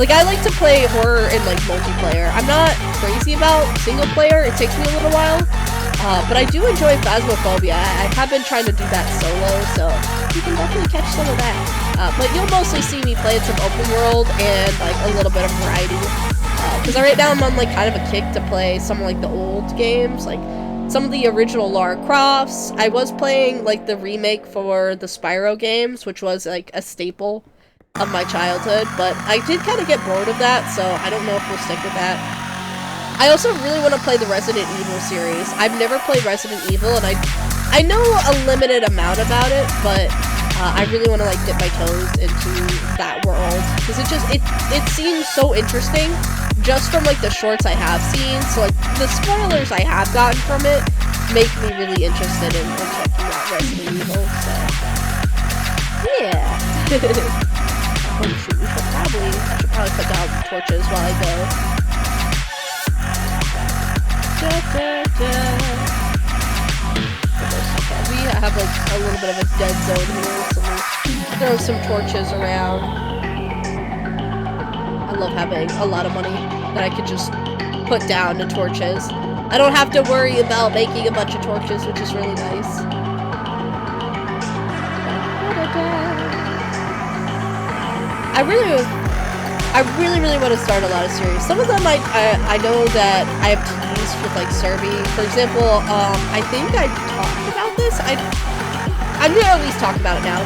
Like, I like to play horror in, like, multiplayer. I'm not crazy about single player. It takes me a little while. But I do enjoy Phasmophobia. I have been trying to do that solo, so you can definitely catch some of that. But you'll mostly see me playing some open world and, like, a little bit of variety. Because right now I'm on, like, kind of a kick to play some of, like, the old games, like, some of the original Lara Crofts. I was playing, like, the remake for the Spyro games, which was, like, a staple of my childhood, but I did kind of get bored of that, so I don't know if we'll stick with that. I also really want to play the Resident Evil series. I've never played Resident Evil, and I know a limited amount about it, but I really want to, like, dip my toes into that world, because it seems so interesting, just from, like, the shorts I have seen, so, like, the spoilers I have gotten from it make me really interested in checking out Resident Evil, so, yeah. Oh shoot, I should probably put down torches while I go. Okay, we have, like, a little bit of a dead zone here, so we'll throw some torches around. I love having a lot of money that I could just put down to torches. I don't have to worry about making a bunch of torches, which is really nice. I really want to start a lot of series. Some of them I know that I have teased with, like, Serby. For example, I think I talked about this. I'm gonna at least talk about it now.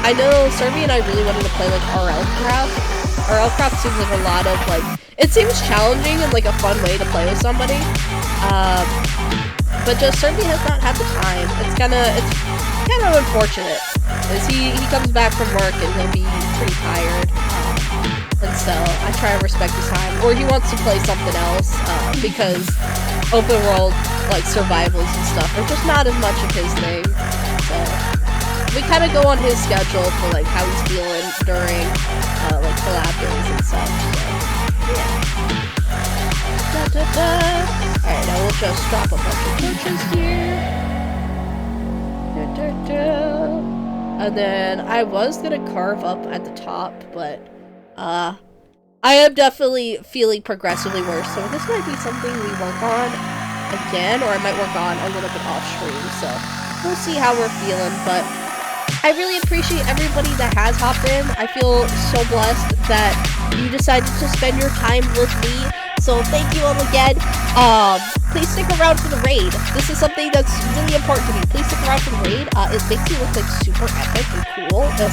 I know Serby and I really wanted to play, like, RL-Craft. RL-Craft seems like a lot of, like, it seems challenging and, like, a fun way to play with somebody. But just Serby has not had the time. It's kind of unfortunate. Is he comes back from work and he'll be pretty tired, and so I try to respect his time. Or he wants to play something else, because open world, like, survivals and stuff are just not as much of his thing. So we kind of go on his schedule for, like, how he's feeling during, like, collab days and such. So yeah. Alright, now we'll just drop a bunch of torches here. And then I was gonna carve up at the top, but I am definitely feeling progressively worse, so this might be something we work on again, or I might work on a little bit off stream, so we'll see how we're feeling. But I really appreciate everybody that has hopped in. I feel so blessed that you decided to spend your time with me, so thank you all again. Please stick around for the raid. This is something that's really important to me. Please stick around for the raid. It makes you look, like, super epic and cool if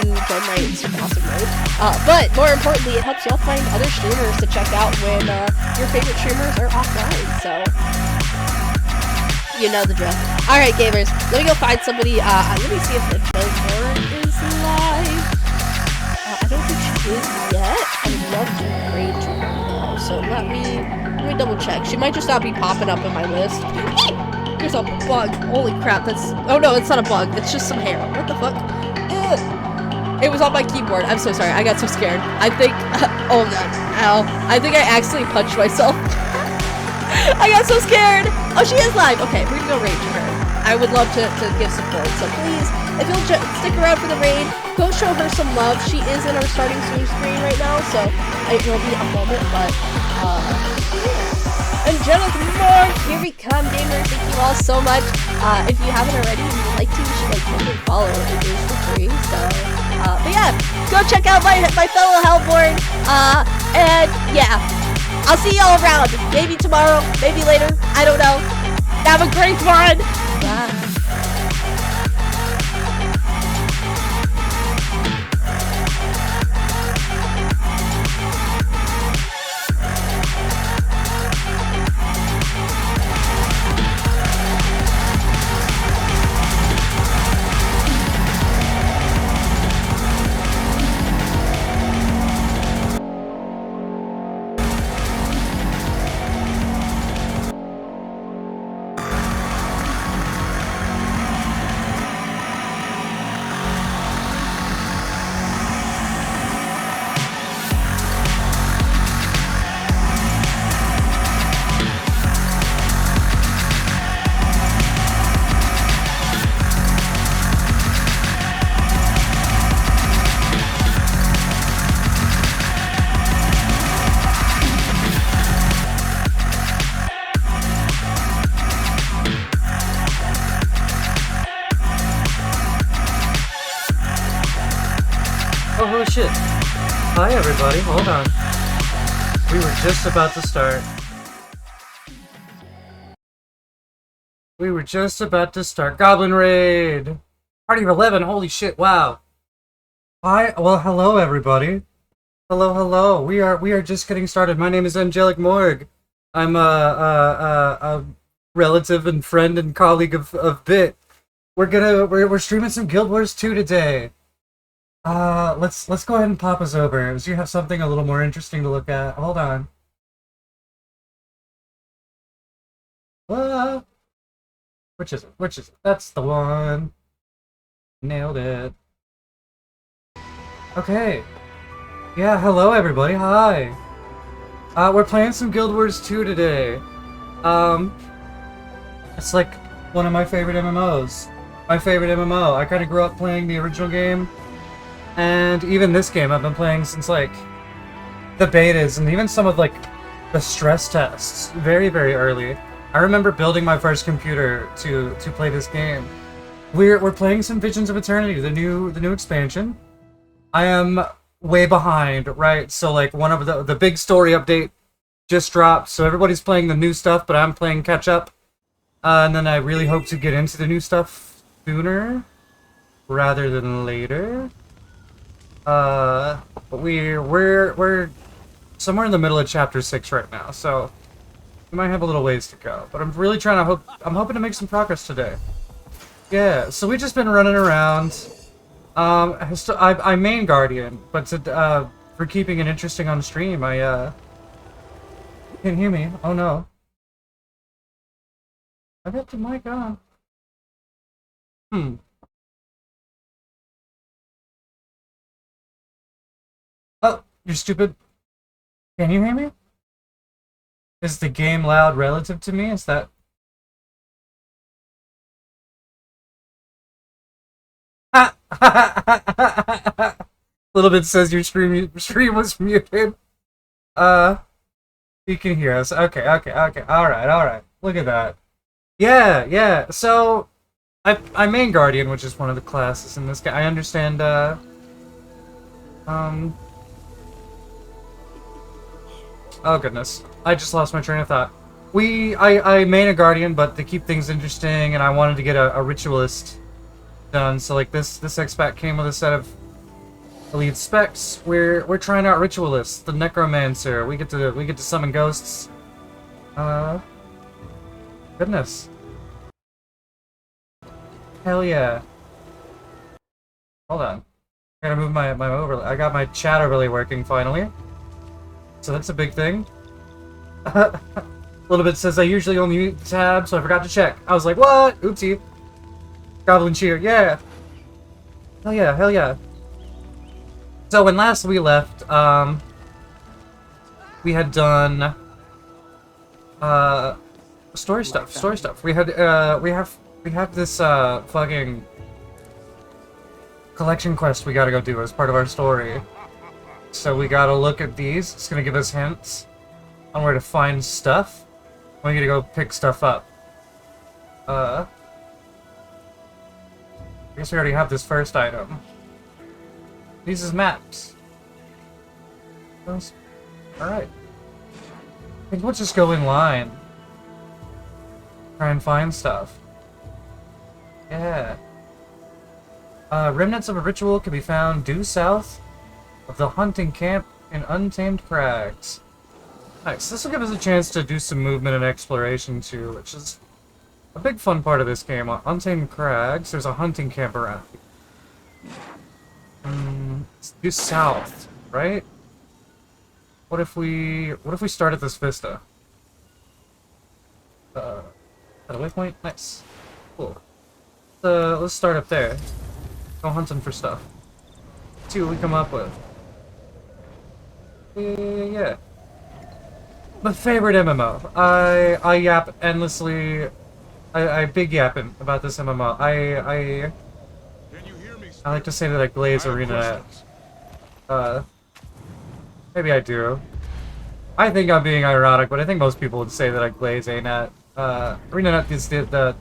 you join my super awesome raid. But more importantly, it helps y'all find other streamers to check out when your favorite streamers are offline. So you know the drill. All right, gamers, let me go find somebody. Let me see if the Billboard is live. I don't think she is yet. I would love to raid her now. So let me double check. She might just not be popping up in my list. There's a bug. Holy crap, oh no, it's not a bug. It's just some hair. What the fuck? Ugh. It was on my keyboard. I'm so sorry. I got so scared. I think, oh god, ow. I think I accidentally punched myself. I got so scared. Oh, she is live. Okay, we're gonna go raid her. I would love to give support. So please, if you'll stick around for the raid, go show her some love. She is in our starting soon screen right now, so it will be a moment, but yeah. Angelic Mark, here we come, gamers. Thank you all so much. If you haven't already and you would like to, you should, like, totally follow. It is for free, so but yeah, go check out my fellow Hellborn. And yeah, I'll see y'all around. Maybe tomorrow, maybe later. I don't know. Have a great one. Bye. Oh, holy shit. Hi, everybody. Hold on. We were just about to start. We were just about to start Goblin Raid! Party of 11, holy shit, wow. Hi, well, hello, everybody. Hello, hello. We are just getting started. My name is Angelic Morg. I'm a relative and friend and colleague of Bit. We're streaming some Guild Wars 2 today. Let's go ahead and pop us over. So you have something a little more interesting to look at. Hold on. Which is it? Which is it? That's the one. Nailed it. Okay. Yeah, hello everybody. Hi. We're playing some Guild Wars 2 today. It's like one of my favorite MMOs. My favorite MMO. I kind of grew up playing the original game. And even this game I've been playing since, like, the betas and even some of, like, the stress tests. Very, very early. I remember building my first computer to play this game. We're playing some Visions of Eternity, the new expansion. I am way behind, right? So, like, one of the big story update just dropped, so everybody's playing the new stuff, but I'm playing catch-up. And then I really hope to get into the new stuff sooner rather than later. But we're somewhere in the middle of chapter 6 right now, so we might have a little ways to go. But I'm really I'm hoping to make some progress today. Yeah, so we've just been running around. I'm main guardian, but for keeping it interesting on stream, I can't hear me. Oh no. I got the mic on. Oh, you're stupid. Can you hear me? Is the game loud relative to me? Is that... Little bit says your stream was muted. You can hear us. Okay. Alright. Look at that. Yeah. So, I'm main guardian, which is one of the classes in this game. I understand, oh goodness. I just lost my train of thought. I main a guardian, but to keep things interesting, and I wanted to get a ritualist done. So like this X-Pack came with a set of elite specs. We're trying out ritualists, the necromancer. We get to summon ghosts. Goodness. Hell yeah. Hold on. I gotta move my overlay. I got my chat overlay working finally. So that's a big thing. A little bit says I usually only mute the tab, so I forgot to check. I was like, what? Oopsie. Goblin cheer, yeah. Hell yeah. So when last we left, we had done story stuff. We have this fucking collection quest we gotta go do as part of our story. So we gotta look at these. It's gonna give us hints on where to find stuff. We gotta go pick stuff up. I guess we already have this first item. These is maps. Alright. I think we'll just go in line. Try and find stuff. Yeah. Remnants of a ritual can be found due south of the hunting camp in Untamed Crags. Nice. This will give us a chance to do some movement and exploration too, which is a big fun part of this game. On Untamed Crags, there's a hunting camp around here. It's due south, right? What if we start at this vista? At a waypoint? Nice. Cool. Let's start up there. Go hunting for stuff. See what we come up with. Yeah. My favorite MMO. I yap endlessly. I big yapping about this MMO. I like to say that I glaze ArenaNet. Maybe I do. I think I'm being ironic, but I think most people would say that I glaze ANET. ArenaNet is the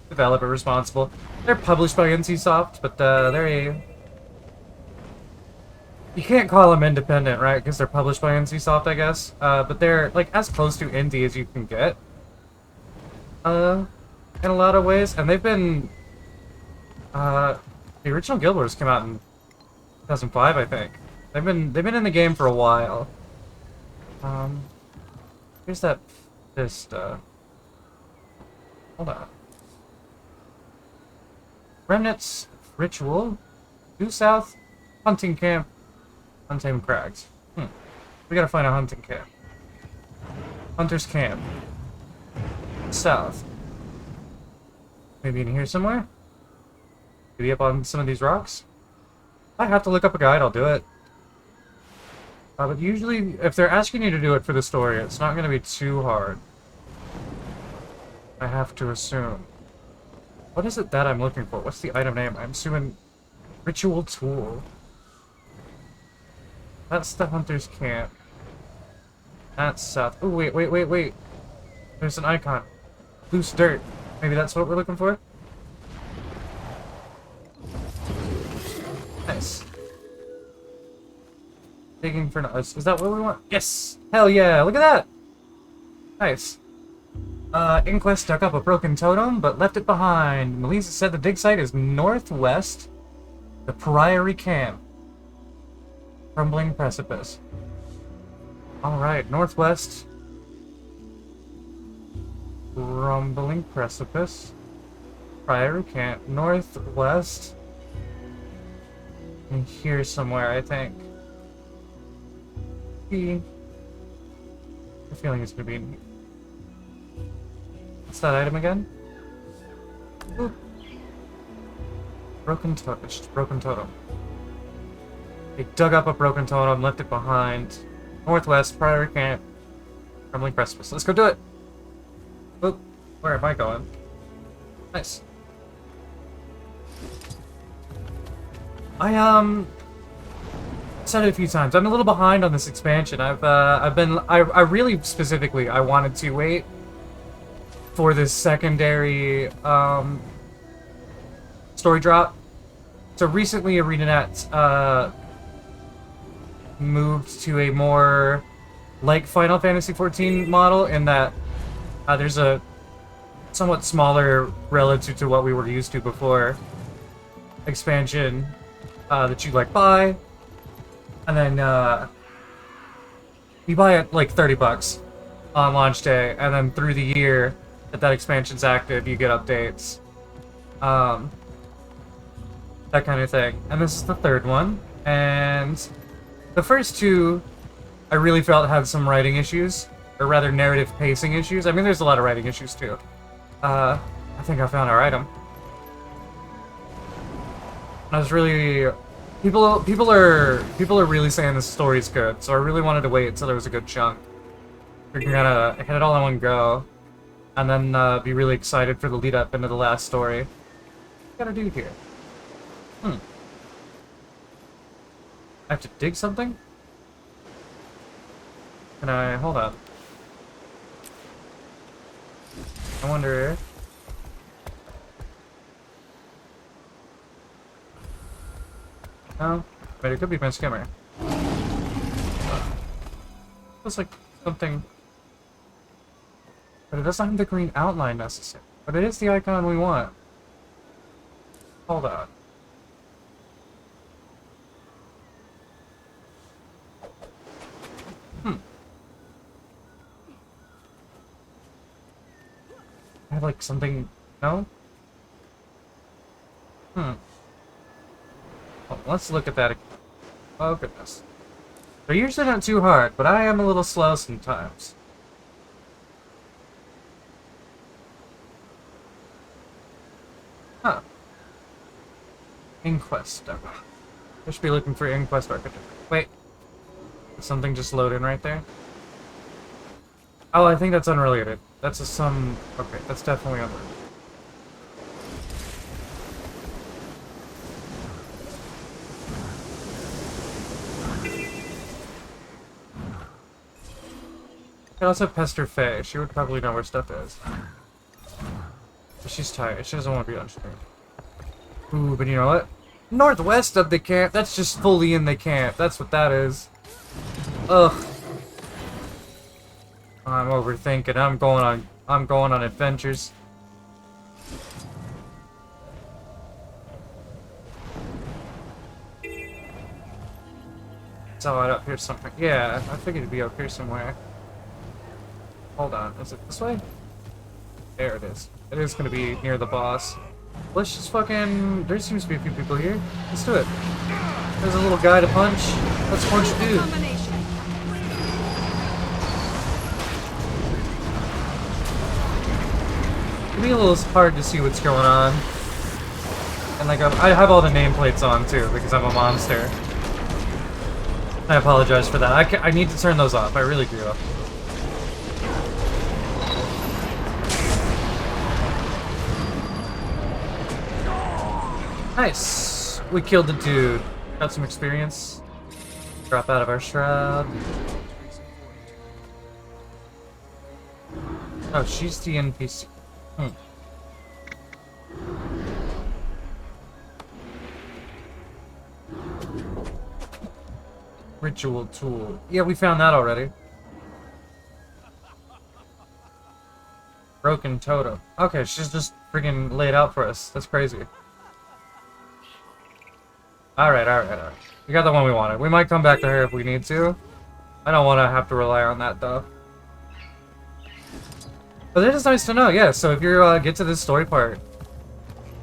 developer responsible. They're published by NCSoft, but they're You can't call them independent, right? Because they're published by NCSoft, I guess. But they're like as close to indie as you can get. In a lot of ways, and they've been. The original Guild Wars came out in 2005, I think. They've been in the game for a while. Here's that hold on. Remnants Ritual, due south, hunting camp, Untamed Crags. We gotta find a hunting camp. Hunter's camp. South. Maybe in here somewhere? Maybe up on some of these rocks? If I have to look up a guide, I'll do it. But usually, if they're asking you to do it for the story, it's not going to be too hard. I have to assume. What is it that I'm looking for? What's the item name? I'm assuming Ritual Tool. That's the Hunter's Camp. That's south. Oh, wait. There's an icon. Loose dirt. Maybe that's what we're looking for? Nice. Digging for nuts. Is that what we want? Yes! Hell yeah! Look at that! Nice. Inquest dug up a broken totem, but left it behind. Melissa said the dig site is northwest. The Priory Camp. Crumbling precipice. Alright, northwest. Crumbling precipice. Priory Camp. Northwest. In here somewhere, I think. The feeling it's gonna be in here. What's that item again? Oop. Broken totem. They dug up a broken totem, left it behind. Northwest, Priory Camp, Crumbling Precipice. Let's go do it! Oop. Where am I going? Nice. I said it a few times. I'm a little behind on this expansion. I really specifically I wanted to wait for this secondary story drop. So recently ArenaNet moved to a more like Final Fantasy XIV model in that there's a somewhat smaller relative to what we were used to before expansion that you like buy. And then, you buy it like $30 on launch day, and then through the year that expansion's active, you get updates. That kind of thing. And this is the third one. And the first two, I really felt had some writing issues, or rather narrative pacing issues. I mean, there's a lot of writing issues too. I think I found our item. I was really... People are really saying this story's good, so I really wanted to wait until there was a good chunk. We're gonna hit it all in one go, and then be really excited for the lead up into the last story. What gotta do here? I have to dig something? Can I hold up? I wonder. No, but it could be my skimmer. Looks like something, but it doesn't have the green outline necessary. But it is the icon we want. Hold on. I have like something. No. Oh, let's look at that again. Oh goodness. They're usually not too hard, but I am a little slow sometimes. Huh. Inquest. I should be looking for Inquest Architect. Wait. Did something just load in right there? Oh, I think that's unrelated. That's a some... Okay, that's definitely unrelated. I could also pester Faye. She would probably know where stuff is. But she's tired. She doesn't want to be on stream. Ooh, but you know what? Northwest of the camp. That's just fully in the camp. That's what that is. Ugh. I'm overthinking. I'm going on adventures. Saw it up here somewhere. Yeah, I figured it'd be up here somewhere. Hold on, is it this way? There it is. It is gonna be near the boss. Let's just fucking... There seems to be a few people here. Let's do it. There's a little guy to punch. Let's punch dude. It'd be a little hard to see what's going on. And like, I have all the nameplates on too, because I'm a monster. I apologize for that. I need to turn those off. I really do. Nice. We killed the dude. Got some experience. Drop out of our shroud. Oh, she's the NPC. Hmm. Ritual tool. Yeah, we found that already. Broken totem. Okay, she's just freaking laid out for us. That's crazy. Alright. We got the one we wanted. We might come back to her if we need to. I don't want to have to rely on that, though. But it is nice to know, yeah. So if you get to this story part,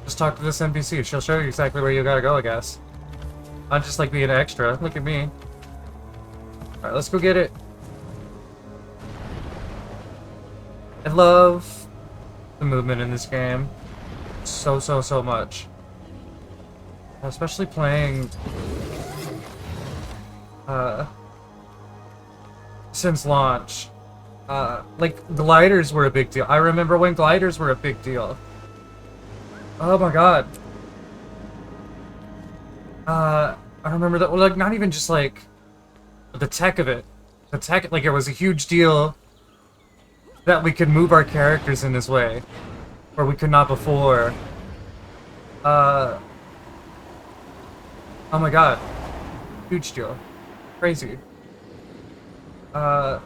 just talk to this NPC. She'll show you exactly where you gotta go, I guess. Not just like being an extra. Look at me. Alright, let's go get it. I love the movement in this game. So much. Especially playing... since launch. Like, gliders were a big deal. I remember when gliders were a big deal. Oh my god. I remember that, well, like, not even just, like, the tech of it. The tech, like, it was a huge deal that we could move our characters in this way, where we could not before. Oh my god. Huge deal. Crazy. Yeah.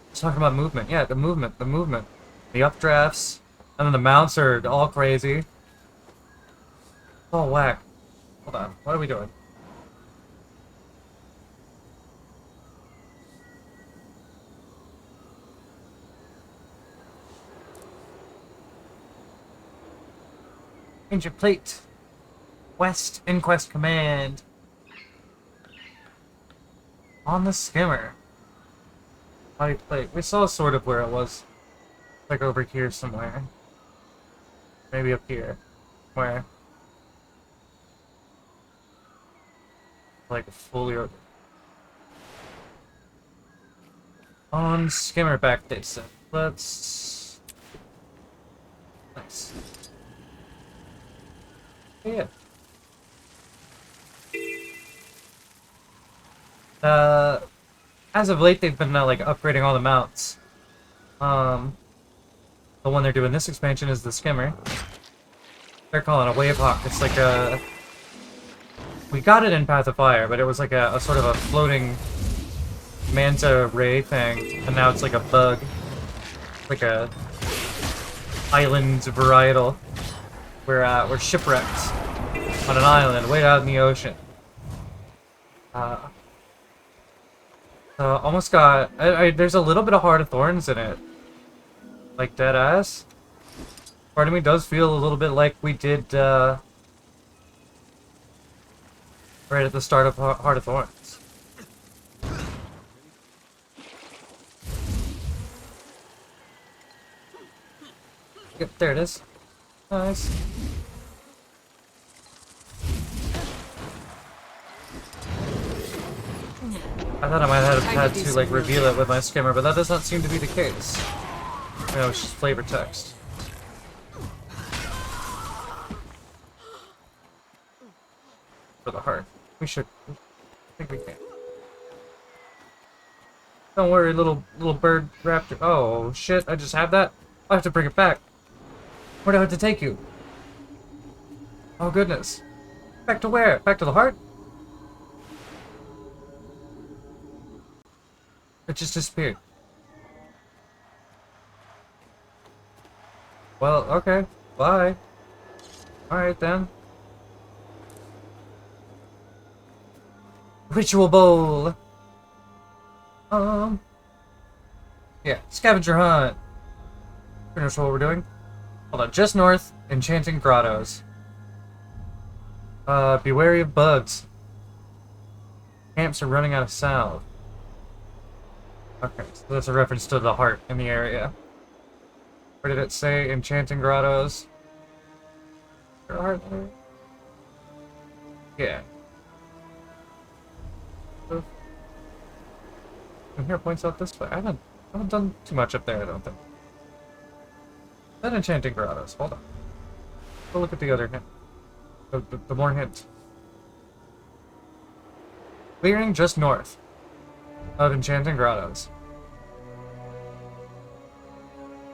Let's talk about movement. Yeah, the movement. The updrafts, and then the mounts are all crazy. Oh, whack. Hold on. What are we doing? Ancient plate. West Inquest Command. On the skimmer. Body plate. We saw sort of where it was. Like over here somewhere. Maybe up here. Where? Like fully over. On skimmer back this. Let's... Nice. Yeah. As of late, they've been like upgrading all the mounts. The one they're doing this expansion is the skimmer. They're calling it a wave hawk. It's like a... We got it in Path of Fire, but it was like a sort of a floating manta ray thing, and now it's like a bug. Like a island varietal. We're shipwrecked on an island way out in the ocean. Almost got... there's a little bit of Heart of Thorns in it. Like, dead ass. Part of me does feel a little bit like we did, right at the start of Heart of Thorns. Yep, there it is. Nice. I thought I might have had to like reveal it with my skimmer, but that does not seem to be the case. No, it's just flavor text. For the heart. We should... I think we can. Don't worry, little bird raptor. Oh, shit, I just have that? I have to bring it back. Where do I have to take you? Oh goodness. Back to where? Back to the heart? It just disappeared. Well, okay. Bye. Alright then. Ritual bowl! Yeah, scavenger hunt. Finish what we're doing. Hold on, just north, enchanting grottos. Be wary of bugs. Camps are running out of salve. Okay, so that's a reference to the heart in the area. Where did it say? Enchanting grottos. Is there a heart there? Yeah. And here points out this way. I haven't done too much up there, I don't think. Then enchanting grottos. Hold on. Go look at the other hint. The more hints. Clearing just north of enchanting grottos.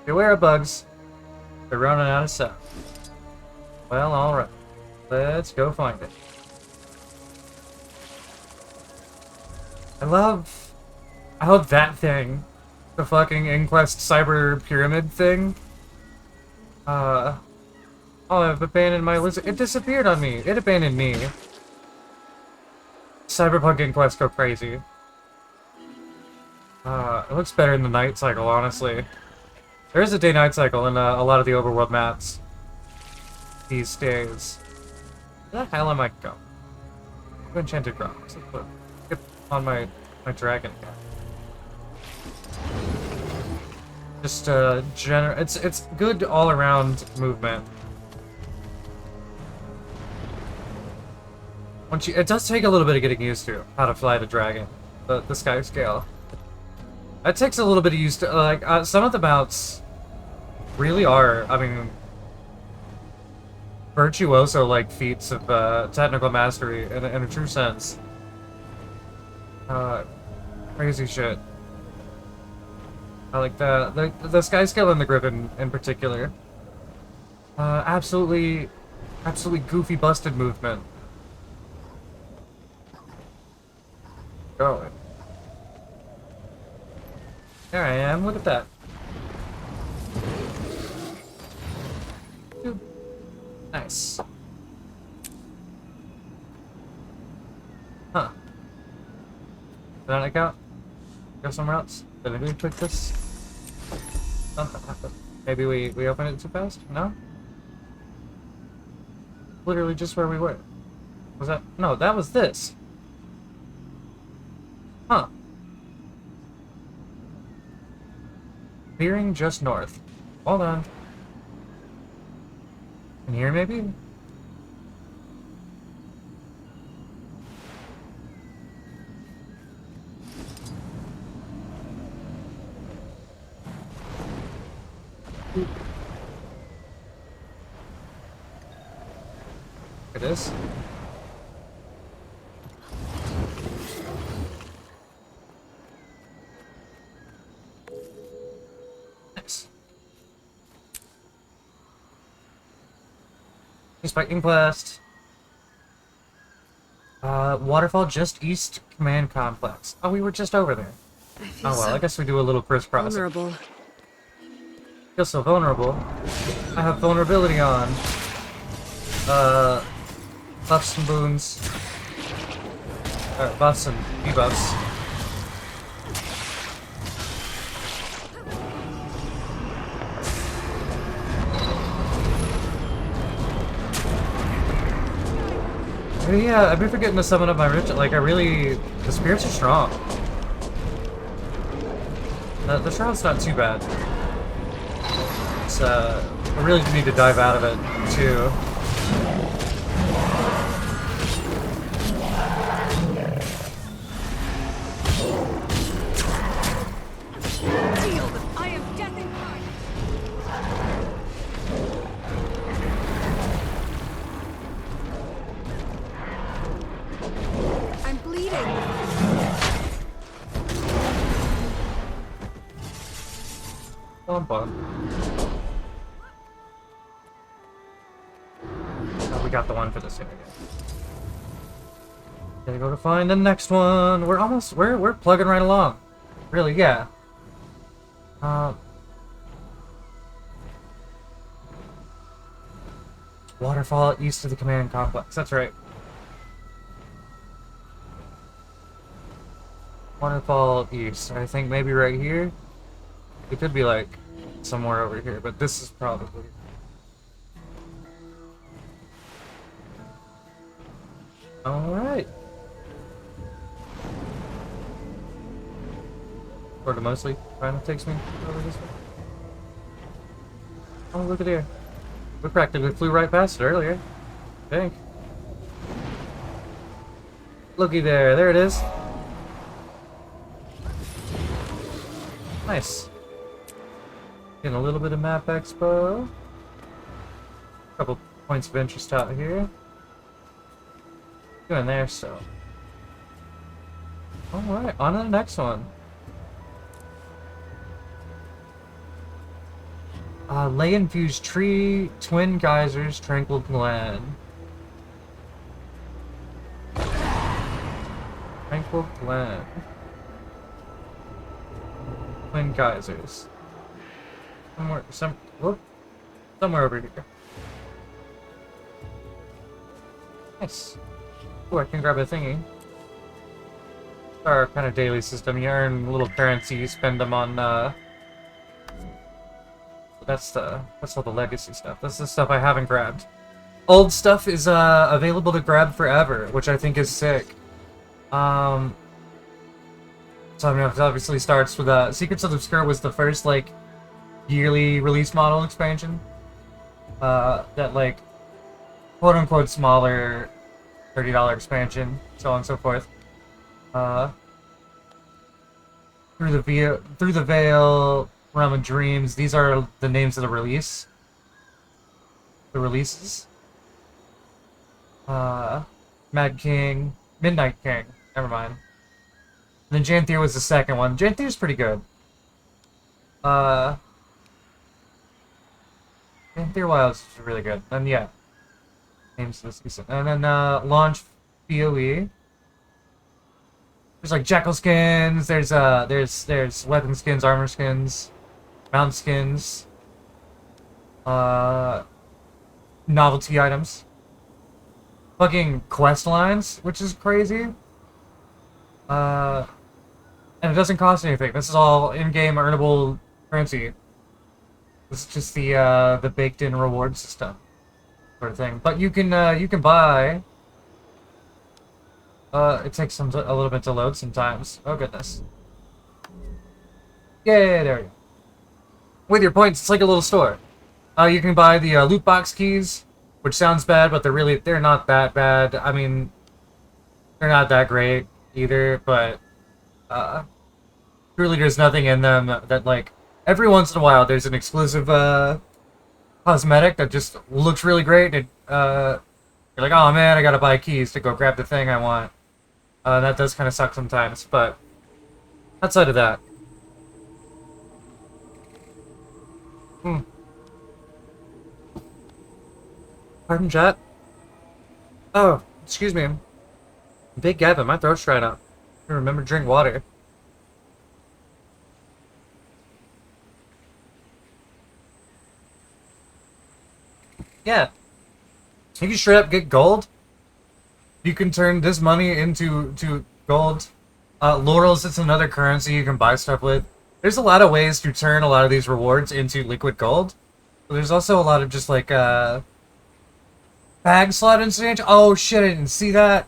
Beware of bugs. They're running out of stuff. Well, alright. Let's go find it. I love that thing. The fucking Inquest Cyber Pyramid thing. Oh, I've abandoned my lizard. It disappeared on me. It abandoned me. Cyberpunk Inquest go crazy. It looks better in the night cycle, honestly. There is a day-night cycle in a lot of the overworld maps these days. Where the hell am I going? Go enchanted grounds. Get on my dragon here. Just it's good all-around movement. It does take a little bit of getting used to how to fly the dragon, the sky scale. It takes a little bit of used to, like, some of the bouts really are, I mean, virtuoso-like feats of technical mastery in a true sense. Crazy shit. I like the sky scale and the griffin in particular. Absolutely goofy busted movement. Going. There I am, look at that. Nice. Huh. Did I not out? Go somewhere else? Did I really click this? Something happened. Maybe we opened it too fast? No? Literally just where we were. Was that? No, that was this. Huh. Clearing just north. Hold on. In here, maybe? It is. Nice. Expecting blast. Waterfall just east command complex. Oh, we were just over there. Oh well, I guess we do a little crisscross. Vulnerable. Feel so vulnerable. I have vulnerability on. Buffs and boons. Buffs and debuffs. Yeah, I've been forgetting to summon up my ritual. Like, the spirits are strong. The shroud's not too bad. It's, I really do need to dive out of it, too. I am death incarnate. I'm bleeding. got the one for this area. Gotta go to find the next one. We're plugging right along. Really, yeah. Waterfall east of the command complex. That's right. Waterfall east. I think maybe right here. It could be like somewhere over here, but this is probably. Alright. Sort of mostly kind of takes me over this way. Oh, look at here. We practically flew right past it earlier. I think. Looky there. There it is. Nice. Getting a little bit of map expo. Couple points of interest out here. Doing there, so. Alright, on to the next one. Lay infused tree, twin geysers, tranquil glen. Tranquil glen. Twin geysers. Somewhere over here. Nice. Oh, I can grab a thingy. Our kind of daily system. You earn little currency, you spend them on, that's all the legacy stuff. That's the stuff I haven't grabbed. Old stuff is, available to grab forever, which I think is sick. So, I mean, it obviously starts with, Secrets of the Obscure was the first, like, yearly release model expansion. That, like, quote-unquote smaller $30 expansion, so on and so forth. Through the Veil, Realm of Dreams, these are the names of the release. The releases. Mad King, Midnight King, never mind. And then Janthier was the second one. Janthier's pretty good. Janthier Wilds is really good. And yeah. Names this decent. And then launch PoE. There's like Jackal skins, there's weapon skins, armor skins, mount skins, novelty items. Fucking quest lines, which is crazy. And it doesn't cost anything. This is all in-game earnable currency. This is just the baked-in reward system sort of thing. But you can buy. It takes a little bit to load sometimes. Oh goodness. Yay, there we go. With your points, it's like a little store. You can buy the loot box keys, which sounds bad, but they're not that bad. I mean, they're not that great either, but truly there's nothing in them that, like, every once in a while there's an exclusive cosmetic that just looks really great, and you're like, oh man, I gotta buy keys to go grab the thing I want. That does kind of suck sometimes, but outside of that. Pardon, chat? Oh, excuse me. Big Gavin, my throat's dried up. Remember to drink water. Yeah. You can straight up get gold. You can turn this money into gold. Laurels, it's another currency you can buy stuff with. There's a lot of ways to turn a lot of these rewards into liquid gold. But there's also a lot of just like bag slot exchange. Oh shit, I didn't see that.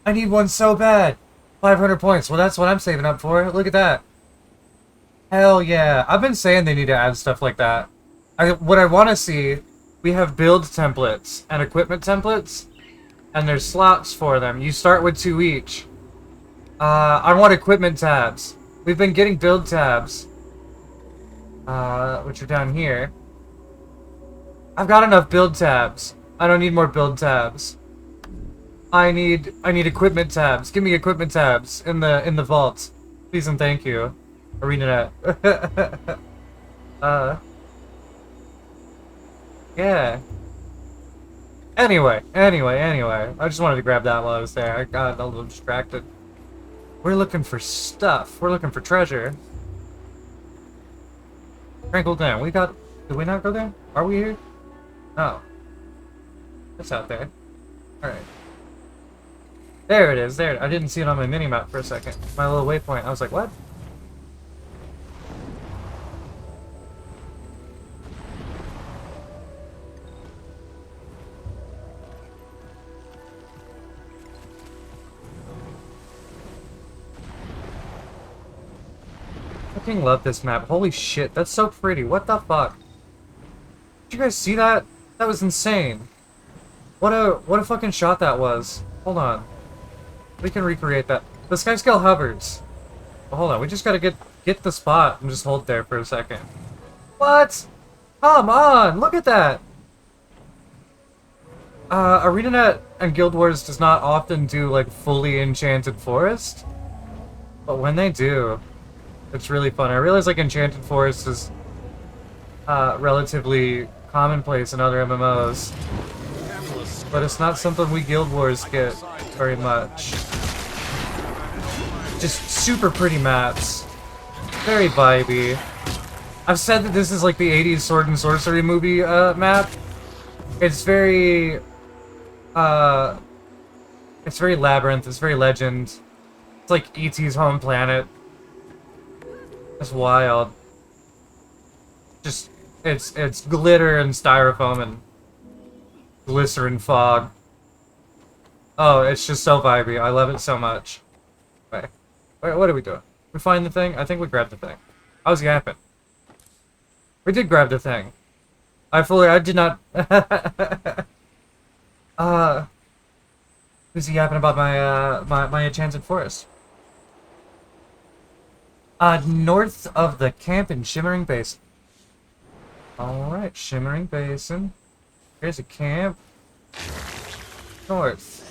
I need one so bad. 500 points. Well, that's what I'm saving up for. Look at that. Hell yeah. I've been saying they need to add stuff like that. What I want to see, we have build templates and equipment templates. And there's slots for them. You start with 2 each. I want equipment tabs. We've been getting build tabs. Which are down here. I've got enough build tabs. I don't need more build tabs. I need equipment tabs. Give me equipment tabs in the vault. Please and thank you. ArenaNet. Yeah. Anyway. I just wanted to grab that while I was there. I got a little distracted. We're looking for stuff. We're looking for treasure. Tranquil Dam. Did we not go there? Are we here? No. It's out there. Alright. There it is. There. I didn't see it on my mini-map for a second. My little waypoint. I was like, what? I fucking love this map. Holy shit, that's so pretty. What the fuck? Did you guys see that? That was insane. What a fucking shot that was. Hold on. We can recreate that. The sky scale hovers. But hold on, we just gotta get the spot and just hold there for a second. What? Come on, look at that! ArenaNet and Guild Wars does not often do, like, fully enchanted forest. But when they do, it's really fun. I realize, like, enchanted forest is, relatively commonplace in other MMOs. But it's not something we Guild Wars get very much. Just super pretty maps. Very vibey. I've said that this is like the 80s Sword and Sorcery movie map. It's very Labyrinth, it's very Legend. It's like E.T.'s home planet. It's wild. Just it's glitter and styrofoam and glycerin fog. Oh, it's just so vibey. I love it so much. Wait, what are we doing? We find the thing? I think we grabbed the thing. I was yapping. We did grab the thing. I did not... who's yapping about my enchanted forest? North of the camp in Shimmering Basin. Alright, Shimmering Basin. Here's a camp. North.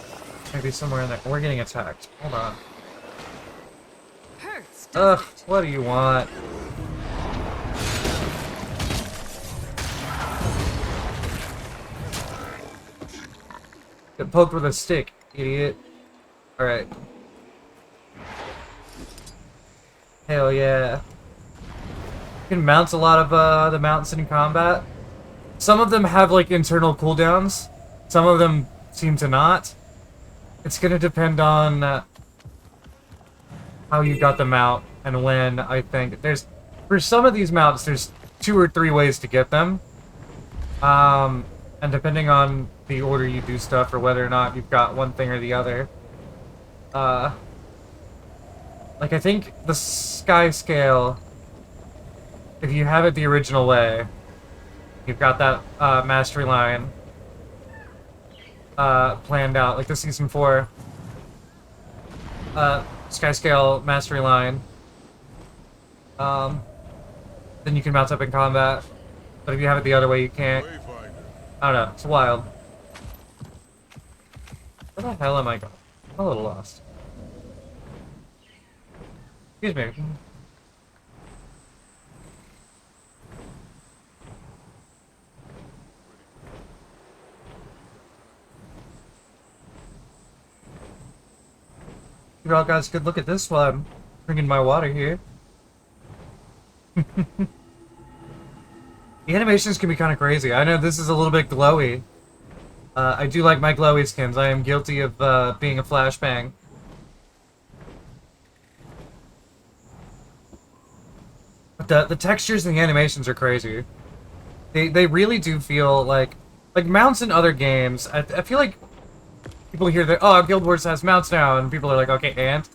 Maybe somewhere in there. We're getting attacked. Hold on. Hurts. Ugh, what do you want? Get poked with a stick, idiot. Alright. Hell yeah. You can mount a lot of the mounts in combat. Some of them have like internal cooldowns. Some of them seem to not. It's gonna depend on how you got the mount and when, I think. For some of these mounts, there's 2 or 3 ways to get them. And depending on the order you do stuff or whether or not you've got one thing or the other. Like, I think the Sky Scale, if you have it the original way, you've got that mastery line planned out, like the Season 4 Sky Scale mastery line. Then you can mount up in combat. But if you have it the other way, you can't. I don't know, it's wild. Where the hell am I going? I'm a little lost. Excuse me. You all guys could look at this while I'm drinking my water here. The animations can be kind of crazy. I know this is a little bit glowy. I do like my glowy skins. I am guilty of being a flashbang. But the textures and the animations are crazy. They really do feel like mounts in other games. I feel like people hear that, oh, Guild Wars has mounts now, and people are like, okay, and?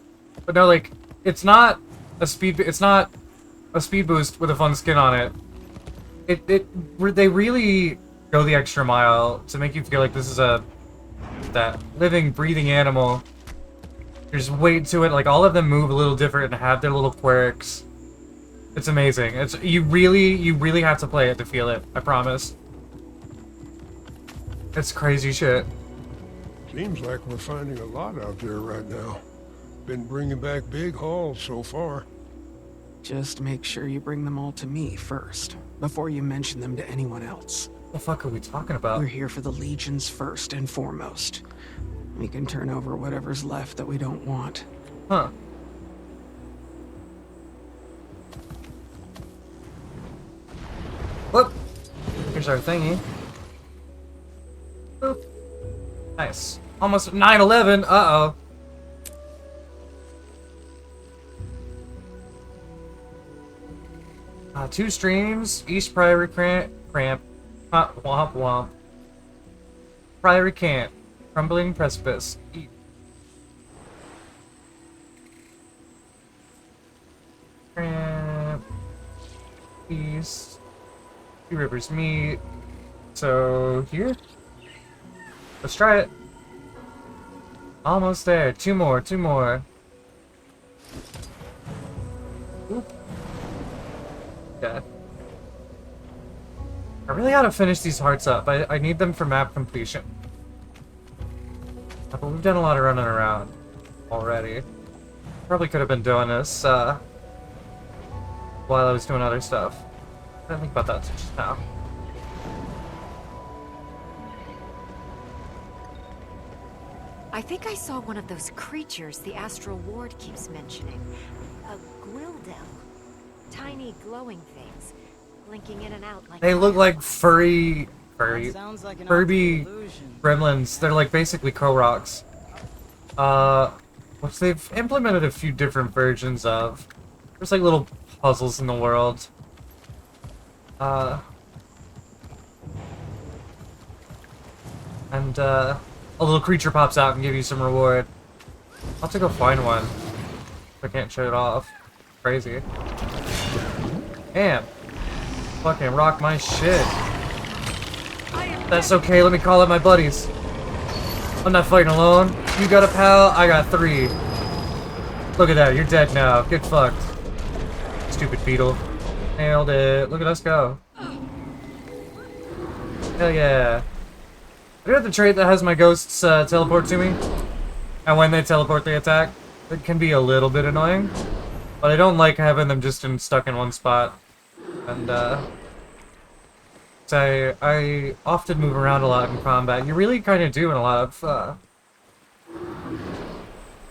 But no, like, it's not a speed boost with a fun skin on it. They really go the extra mile to make you feel like this is that living, breathing animal. There's weight to it. Like, all of them move a little different and have their little quirks. It's amazing. You really have to play it to feel it. I promise. It's crazy shit. Seems like we're finding a lot out there right now. Been bringing back big hauls so far. Just make sure you bring them all to me first, before you mention them to anyone else. What the fuck are we talking We're about? here for the legions first and foremost. We can turn over whatever's left that we don't want. Huh. Whoop! Here's our thingy. Boop. Nice. Almost 9/11. Uh-oh. Two streams. East Priory Cramp. Womp womp. Priory Camp. Crumbling Precipice. Eat. Cramp. East. Two Rivers meet. So, here? Let's try it. Almost there. Two more. Oop. Yeah. I really ought to finish these hearts up. I need them for map completion. But we've done a lot of running around already. Probably could have been doing this while I was doing other stuff. I didn't think about that just now. I think I saw one of those creatures the Astral Ward keeps mentioning. A Gwildel. Tiny glowing things, blinking in and out like They look like furry Sounds like an Furby optical illusion. gremlins. They're like basically Koroks. Which they've implemented a few different versions of. There's like little puzzles in the world. And a little creature pops out and gives you some reward. I'll have to go find one. I can't show it off. Crazy. Damn. Fucking rock my shit. That's okay, let me call up my buddies. I'm not fighting alone. You got a pal, I got 3. Look at that, you're dead now. Get fucked. Stupid beetle. Nailed it. Look at us go. Hell yeah. I do have the trait that has my ghosts teleport to me. And when they teleport, they attack. It can be a little bit annoying. But I don't like having them just stuck in one spot. And, so I often move around a lot in combat. You really kind of do in a lot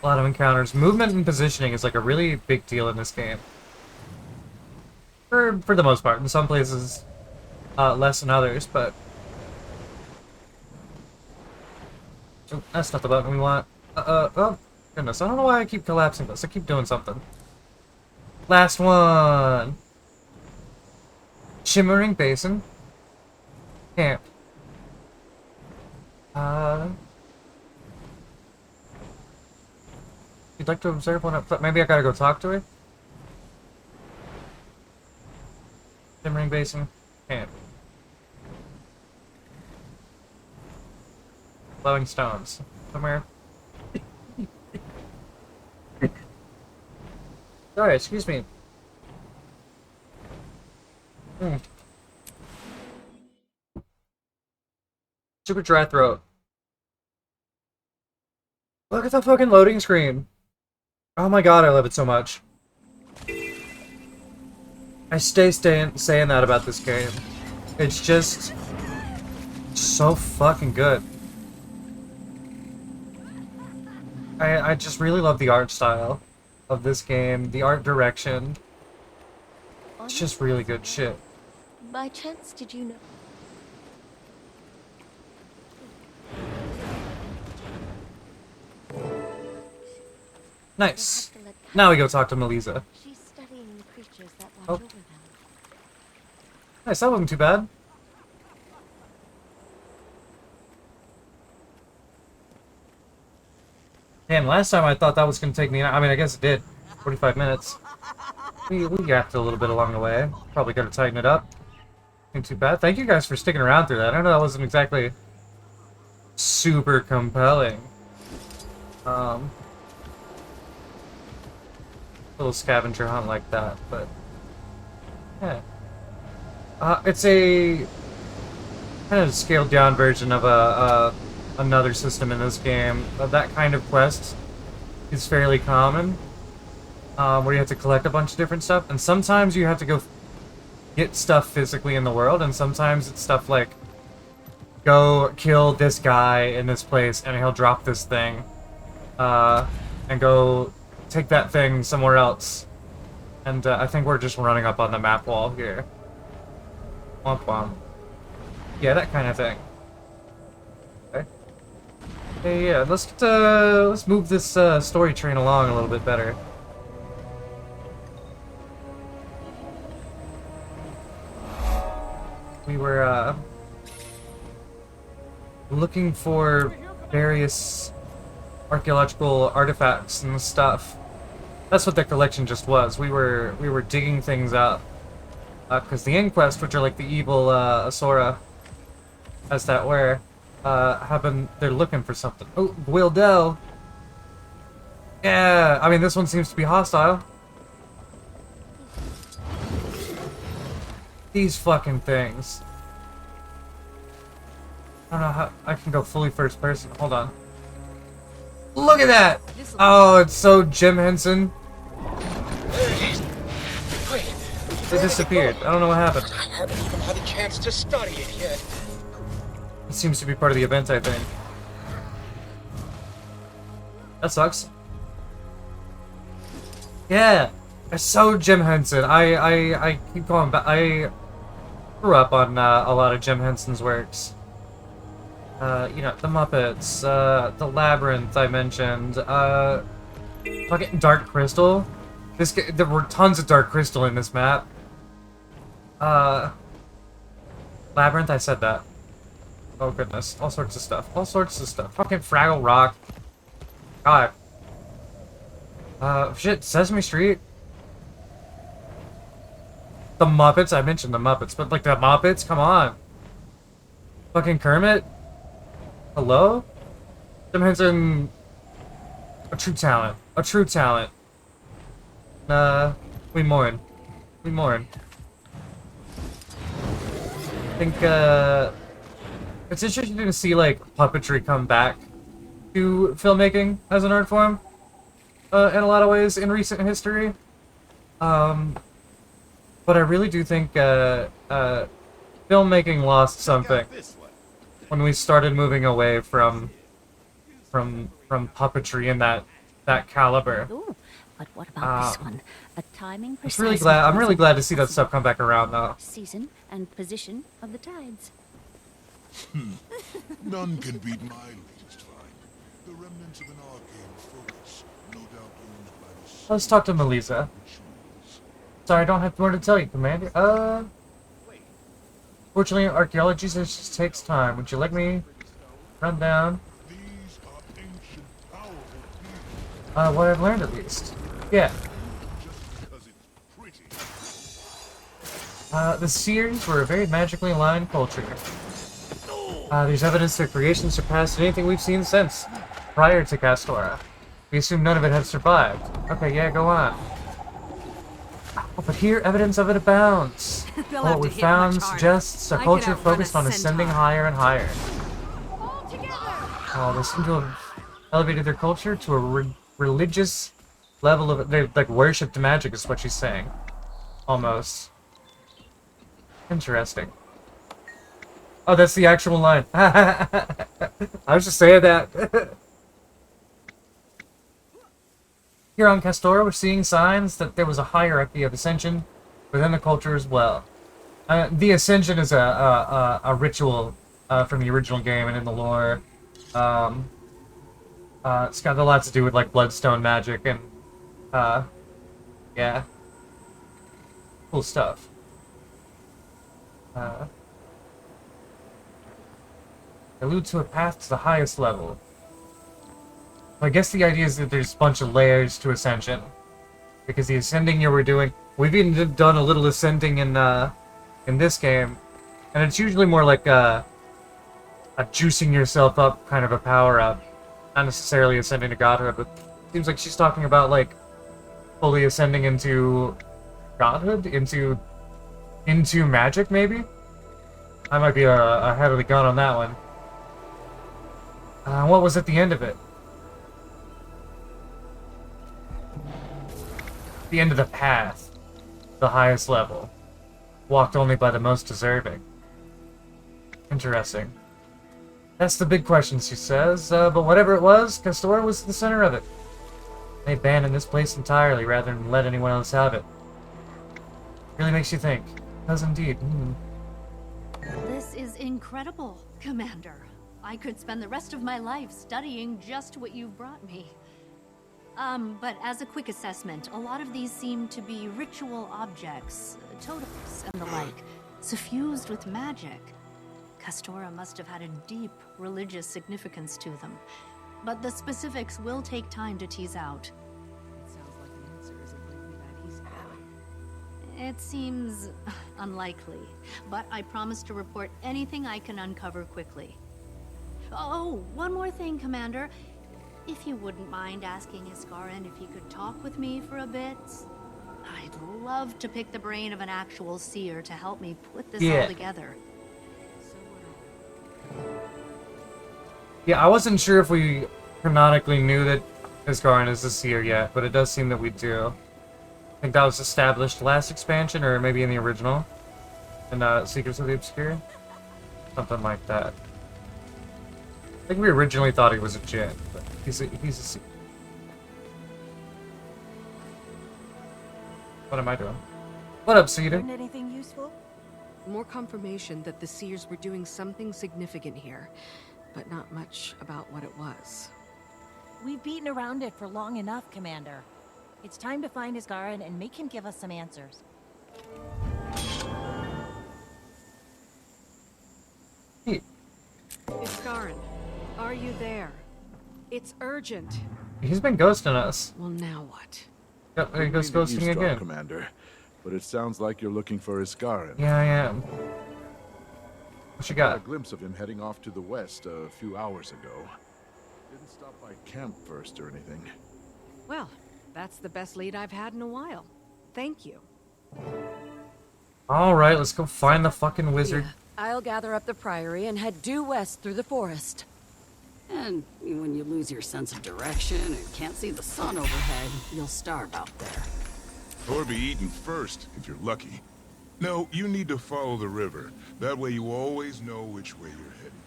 of encounters. Movement and positioning is like a really big deal in this game. For the most part. In some places, less than others, but... Oh, that's not the button we want. Oh, goodness. I don't know why I keep collapsing this. I keep doing something. Last one! Shimmering Basin. Camp. You'd like to observe one up? Maybe I gotta go talk to her? Shimmering Basin. Camp. Glowing stones. Somewhere. Sorry, excuse me. Super dry throat. Look at the fucking loading screen. Oh my god, I love it so much. I stay saying that about this game. It's just so fucking good. I just really love the art style of this game, the art direction. It's just really good shit. By chance, did you know? Nice. Now we go talk to Melisa. She's studying the creatures that watch Oh. over them. Nice, that wasn't too bad. Damn, last time I thought that was gonna take me. I mean, I guess it did. 45 minutes. We yapped a little bit along the way. Probably gotta tighten it up. Ain't too bad. Thank you guys for sticking around through that. I know that wasn't exactly super compelling. Little scavenger hunt like that, but yeah. It's a kind of scaled down version of another system in this game. That kind of quest is fairly common, where you have to collect a bunch of different stuff, and sometimes you have to go get stuff physically in the world, and sometimes it's stuff like go kill this guy in this place, and he'll drop this thing, and go take that thing somewhere else. And I think we're just running up on the map wall here. Womp womp. Yeah, that kind of thing. Okay. Hey, yeah, let's move this story train along a little bit better. We were looking for various archaeological artifacts and stuff. That's what the collection just was. We were digging things up. Because the Inquest, which are like the evil Asura, as that were, they're looking for something. Oh, Gwildel! Yeah, I mean, this one seems to be hostile. These fucking things. I don't know how I can go fully first person. Hold on. Look at that! Oh, it's so Jim Henson. It disappeared. I don't know what happened. I haven't even had a chance to study it yet. It seems to be part of the event, I think. That sucks. Yeah, it's so Jim Henson. I keep going back. I grew up on a lot of Jim Henson's works. You know, the Muppets, the Labyrinth I mentioned, fucking Dark Crystal. There were tons of Dark Crystal in this map. Labyrinth, I said that. Oh goodness, all sorts of stuff. All sorts of stuff. Fucking Fraggle Rock. God. Shit, Sesame Street. The Muppets, I mentioned the Muppets, but like the Muppets, come on. Fucking Kermit. Hello? Jim Henson. A true talent. A true talent. We mourn. We mourn. I think, it's interesting to see, like, puppetry come back to filmmaking as an art form, in a lot of ways in recent history. But I really do think, filmmaking lost something when we started moving away from puppetry in that caliber. Ooh, but what about this one? A timing I'm really glad to see that stuff come back around, though. Season and position of the tides. None can beat my latest find. The remnants of an arcane focus, no doubt owned by the Let's talk to Melissa. Sorry, I don't have more to tell you, Commander. Fortunately, archaeology just takes time. Would you like me run down? These are ancient, powerful beings. What I've learned at least. Yeah. Just because it's pretty. The Seers were a very magically aligned culture. There's evidence their creation surpassed anything we've seen since, prior to Castora. We assume none of it had survived. Okay, yeah, go on. Oh, but here, evidence of it abounds. What we found suggests a culture focused on ascending higher and higher. They seem to have elevated their culture to a religious level of... They, like, worshipped magic is what she's saying. Almost. Interesting. Oh, that's the actual line. I was just saying that. Here on Castora, we're seeing signs that there was a hierarchy of ascension within the culture as well. The ascension is a ritual from the original game and in the lore. It's got a lot to do with like bloodstone magic and yeah, cool stuff. Allude to a path to the highest level. I guess the idea is that there's a bunch of layers to ascension, because the ascending here we're doing, we've even done a little ascending in this game, and it's usually more like a juicing yourself up kind of a power up, not necessarily ascending to godhood. But it seems like she's talking about like fully ascending into godhood, into magic maybe. I might be ahead of the gun on that one. What was at the end of it? The end of the path, the highest level, walked only by the most deserving. Interesting. That's the big question, she says. But whatever it was, Castor was the center of it. They abandoned this place entirely rather than let anyone else have it. Really makes you think. It does indeed. This is incredible, Commander. I could spend the rest of my life studying just what you've brought me. But as a quick assessment, a lot of these seem to be ritual objects, totems and the like, suffused with magic. Castora must have had a deep religious significance to them, but the specifics will take time to tease out. It sounds like the answer isn't going to be that easy. It seems unlikely, but I promise to report anything I can uncover quickly. Oh, one more thing, Commander. If you wouldn't mind asking Iskarin if he could talk with me for a bit. I'd love to pick the brain of an actual seer to help me put this all together. Yeah, I wasn't sure if we canonically knew that Iskarin is the seer yet, but it does seem that we do. I think that was established last expansion, or maybe in the original. In Secrets of the Obscure? Something like that. I think we originally thought he was a Jinn, but he's a seer. What am I doing? What up, Cedar? Learned anything useful? More confirmation that the Seers were doing something significant here, but not much about what it was. We've beaten around it for long enough, Commander. It's time to find Iskarin and make him give us some answers. Hey. Iskarin, are you there? It's urgent. He's been ghosting us. Well, now what? Yep, there he goes ghosting again. Commander, but it sounds like you're looking for Iskarin. Yeah, I am. What you got? I got a glimpse of him heading off to the west a few hours ago. Didn't stop by camp first or anything. Well, that's the best lead I've had in a while. Thank you. Alright, let's go find the fucking wizard. Yeah, I'll gather up the priory and head due west through the forest. And when you lose your sense of direction and can't see the sun overhead, you'll starve out there. Or be eaten first, if you're lucky. No, you need to follow the river. That way you always know which way you're heading.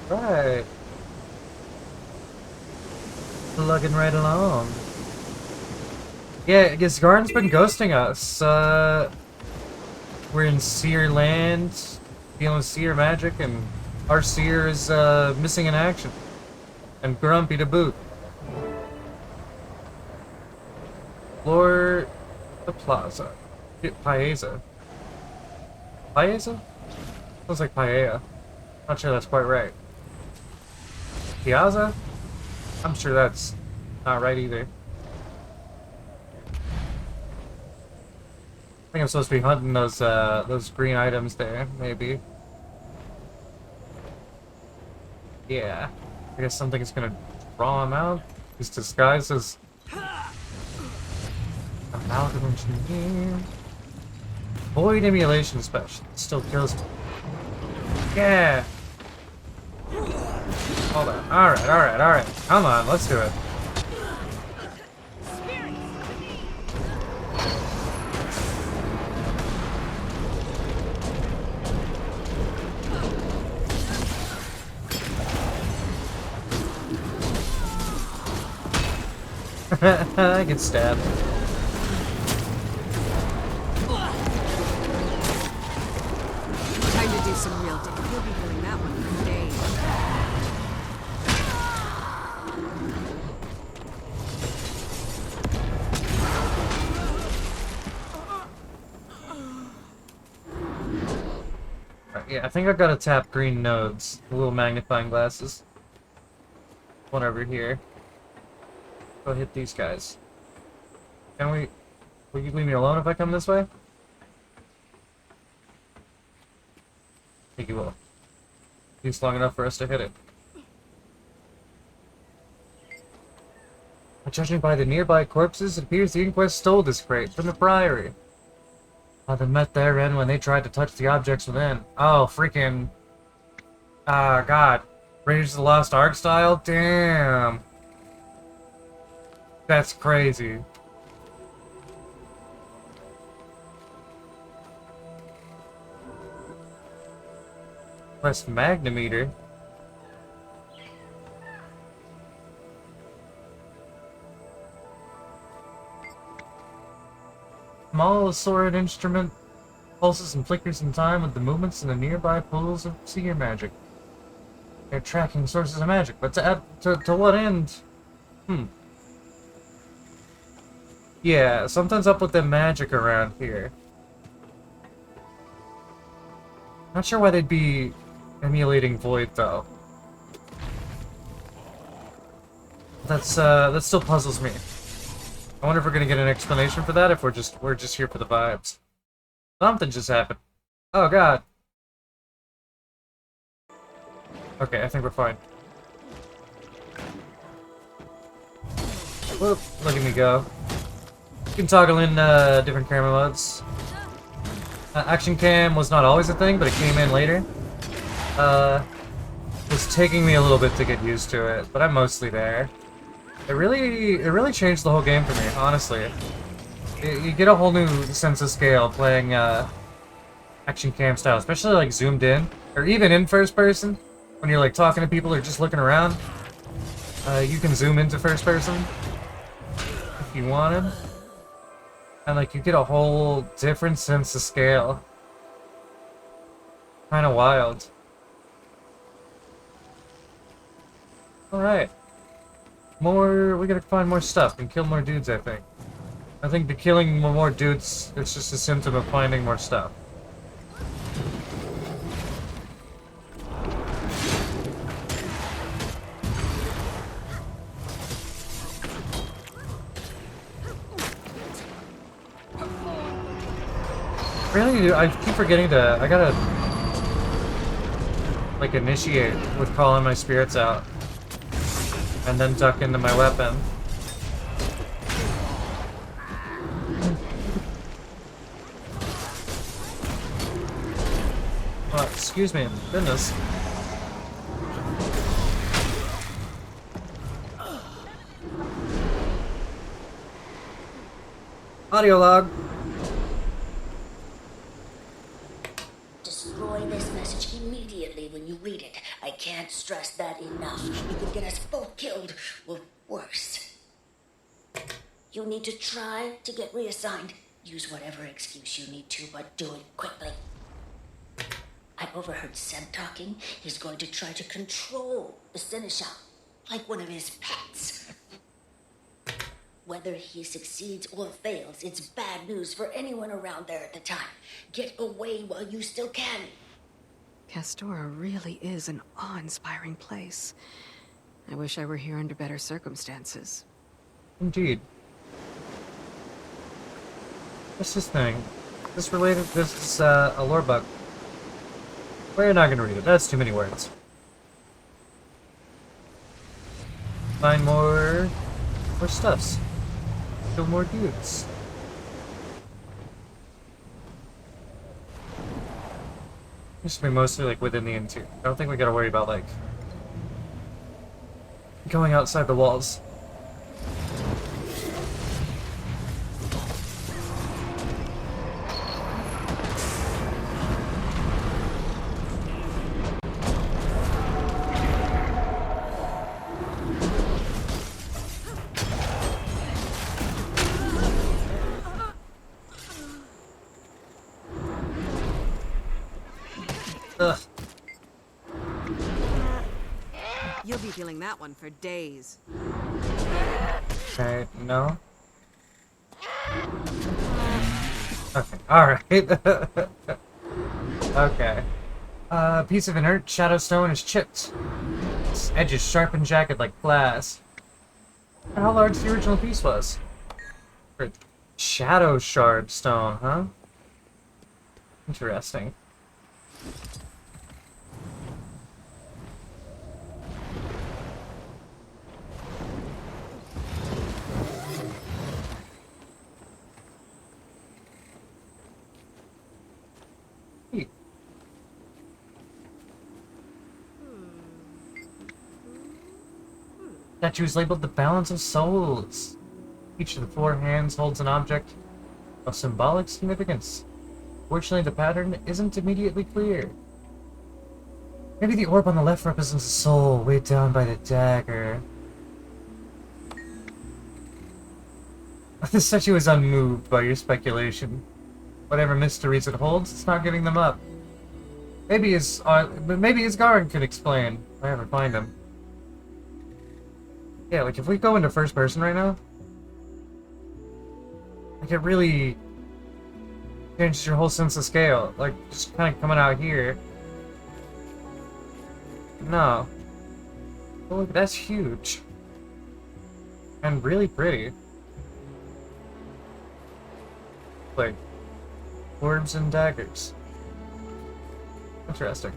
Right. Plugging right along. Yeah, I guess Garn's been ghosting us. We're in Seer land, dealing with Seer magic, and our Seer is missing in action. And grumpy to boot. Explore the plaza. Paesa. Paesa? Sounds like paella. Not sure that's quite right. Piazza? I'm sure that's not right either. I think I'm supposed to be hunting those green items there, maybe. Yeah. I guess something's gonna draw him out. He's disguised as amalgam engineer. Void emulation special. Still kills me. Yeah. Hold on. Alright. Come on, let's do it. I get stabbed. Time to do some real damage. You'll be doing that one for days. Yeah, I think I gotta tap green nodes. The little magnifying glasses. One over here. Go hit these guys. Can we... Will you leave me alone if I come this way? I think you will. He's long enough for us to hit it. Judging by the nearby corpses, it appears the Inquest stole this crate from the Priory. They met their end when they tried to touch the objects within. Oh, freaking... God. Raiders of the Lost Ark style? Damn. That's crazy. Quest Magnemeter. Small sword instrument pulses and flickers in time with the movements in the nearby pools of seer magic. They're tracking sources of magic, but to what end? Yeah, something's up with the magic around here. Not sure why they'd be emulating Void, though. That still puzzles me. I wonder if we're gonna get an explanation for that, if we're just here for the vibes. Something just happened. Oh god. Okay, I think we're fine. Whoop, look at me go. You can toggle in different camera modes. Action cam was not always a thing, but it came in later. It's taking me a little bit to get used to it, but I'm mostly there. It really changed the whole game for me, honestly. You get a whole new sense of scale playing action cam style, especially like zoomed in, or even in first person, when you're like talking to people or just looking around. You can zoom into first person if you wanted, and like you get a whole different sense of scale. Kind of wild. All right. We gotta find more stuff and kill more dudes, I think. I think the killing more dudes, it's just a symptom of finding more stuff. Really, I keep forgetting to, I gotta, like, initiate with calling my spirits out. And then duck into my weapon. Oh, excuse me, goodness. Audio log. Destroy this message immediately when you read it. I can't stress that enough. You could get us both killed, or worse. You need to try to get reassigned. Use whatever excuse you need to, but do it quickly. I overheard Seb talking. He's going to try to control the Seneschal, like one of his pets. Whether he succeeds or fails, it's bad news for anyone around there at the time. Get away while you still can. Castora really is an awe-inspiring place. I wish I were here under better circumstances. Indeed. What's this thing? This is a lore book. We're not gonna read it, that's too many words. Find more stuffs. Kill more dudes. This should be mostly like within the interior. I don't think we gotta worry about like going outside the walls. Ugh. You'll be feeling that one for days. Okay, no. Okay, alright. Okay. Piece of inert shadow stone is chipped. Its edges sharp and jagged like glass. How large the original piece was? Or shadow shard stone, huh? Interesting. Statue is labeled the Balance of Souls. Each of the 4 hands holds an object of symbolic significance. Fortunately, the pattern isn't immediately clear. Maybe the orb on the left represents a soul weighed down by the dagger. The statue is unmoved by your speculation. Whatever mysteries it holds, it's not giving them up. Maybe Isgarin could explain. I ever find him. Yeah, like if we go into first person right now, like it really changes your whole sense of scale. Like just kind of coming out here. No. Oh, look, that's huge. And really pretty. Like orbs and daggers. Interesting.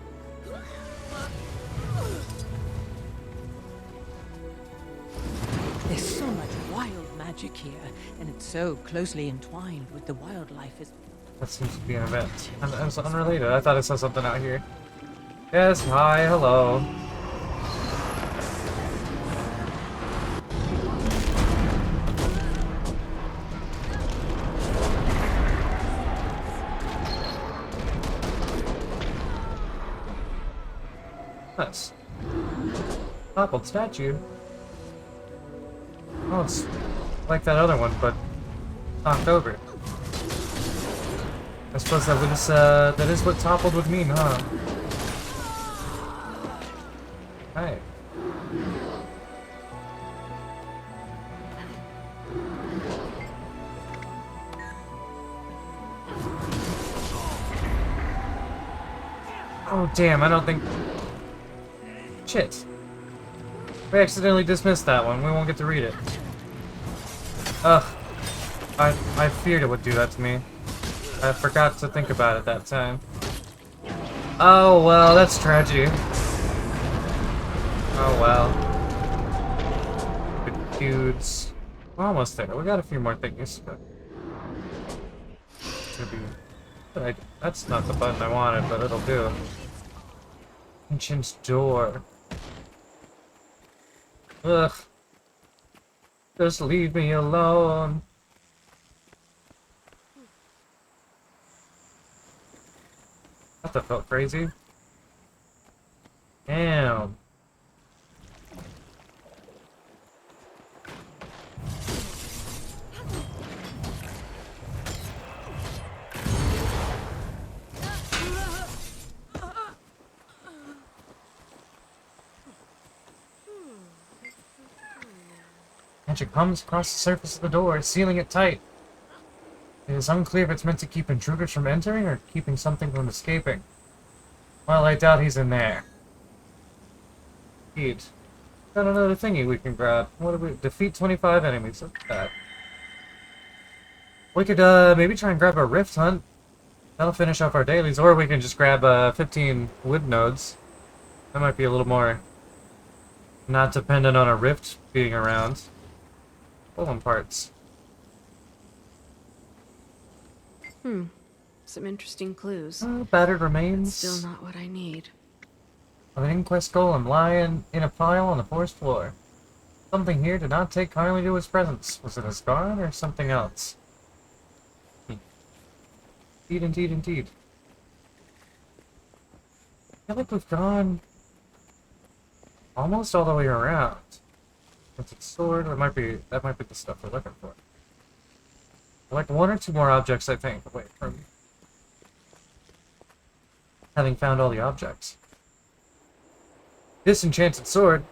There's so much wild magic here, and it's so closely entwined with the wildlife. That seems to be an event. And it's unrelated. I thought I saw something out here. Yes, hi, hello. Nice. Toppled statue. Oh, it's like that other one, but knocked over. I suppose that is what toppled would mean, huh? Right. Oh damn, I don't think... Shit. We accidentally dismissed that one. We won't get to read it. Ugh. I feared it would do that to me. I forgot to think about it that time. Oh well, that's tragedy. Oh well. Good dudes. We're almost there. We got a few more things, but... That's not the button I wanted, but it'll do. Ancient door. Ugh. Just leave me alone. That felt crazy. Damn. Magic comes across the surface of the door, sealing it tight. It is unclear if it's meant to keep intruders from entering or keeping something from escaping. Well, I doubt he's in there. Indeed. Got another thingy we can grab. What do we... Defeat 25 enemies. Look at that. We could, maybe try and grab a rift hunt. That'll finish off our dailies. Or we can just grab, 15 wood nodes. That might be a little more... not dependent on a rift being around. Golem parts. Some interesting clues. Battered remains. Still not what I need. Of an inquest golem lying in a pile on the forest floor. Something here did not take kindly to his presence. Was it a scar or something else? Indeed, indeed, indeed. I feel like we've gone almost all the way around. It's a sword. That might be the stuff we're looking for. Like one or two more objects, I think, away from having found all the objects. Disenchanted sword.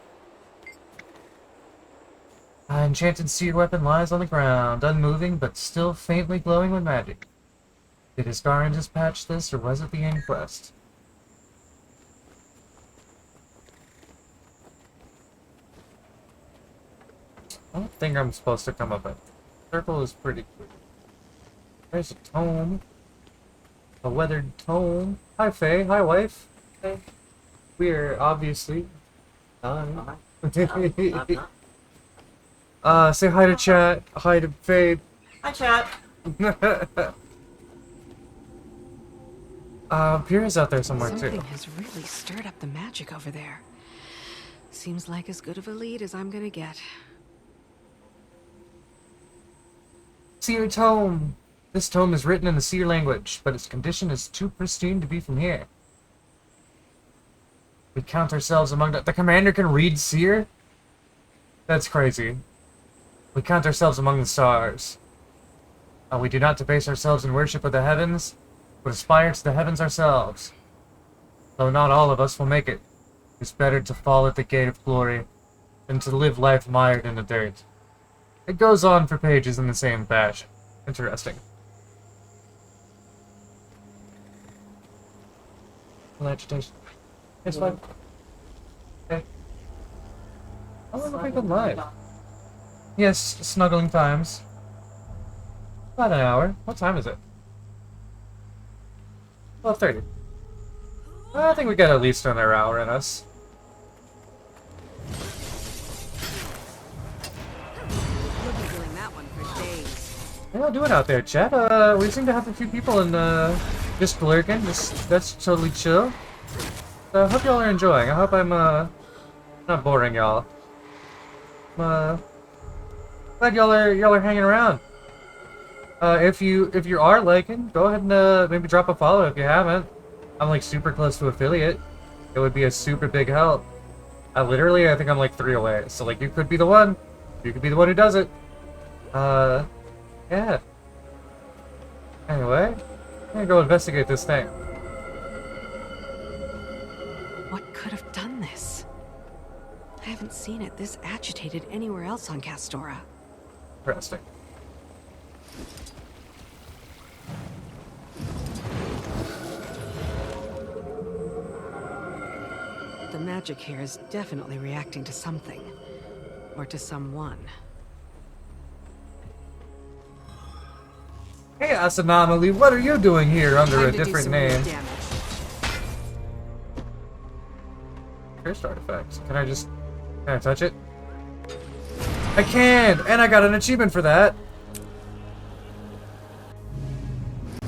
An enchanted seer weapon lies on the ground, unmoving but still faintly glowing with magic. Did Isgarin dispatch this, or was it the inquest? I don't think I'm supposed to come up with it. Circle is pretty clear. There's a tome. A weathered tome. Hi, Faye. Hi, wife. Hey. We're obviously... say hi to chat. Hi to Faye. Hi, chat. Pyrrha's out there somewhere, Something too. has really stirred up the magic over there. Seems like as good of a lead as I'm gonna get. Seer tome. This tome is written in the Seer language, but its condition is too pristine to be from here. We count ourselves among the commander can read seer? That's crazy. We count ourselves among the stars. We do not debase ourselves in worship of the heavens, but aspire to the heavens ourselves. Though not all of us will make it, it's better to fall at the gate of glory than to live life mired in the dirt. It goes on for pages in the same fashion. Interesting. Agitation. It's fine. Okay. How long have I been live? Yes, snuggling times. About an hour. What time is it? 12:30. I think we got at least another hour in us. You'll be doing that one for days. How y'all doing out there, chat? We seem to have a few people in, just lurking. That's totally chill. So I hope y'all are enjoying. I hope I'm, not boring y'all. Glad y'all are hanging around. If you are liking, go ahead and, maybe drop a follow if you haven't. I'm, like, super close to affiliate. It would be a super big help. I think I'm, like, 3 away. So, like, you could be the one. You could be the one who does it. Yeah. Anyway, I'm gonna go investigate this thing. What could have done this? I haven't seen it this agitated anywhere else on Castora. Interesting. The magic here is definitely reacting to something. Or to someone. Hey, Anomaly, what are you doing here under a different name? Cursed artifact. Can I touch it? I can! And I got an achievement for that!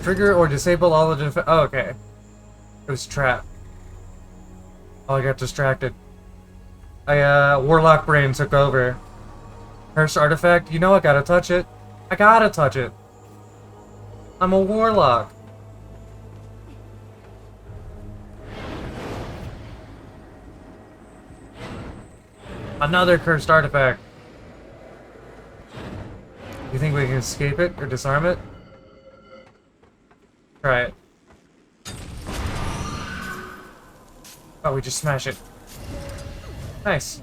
Trigger or disable all the oh, okay. It was trapped. Oh, I got distracted. Warlock brain took over. Cursed artifact? You know I gotta touch it. I gotta touch it. I'm a warlock. Another cursed artifact. You think we can escape it or disarm it? Try it. Oh, we just smash it. Nice.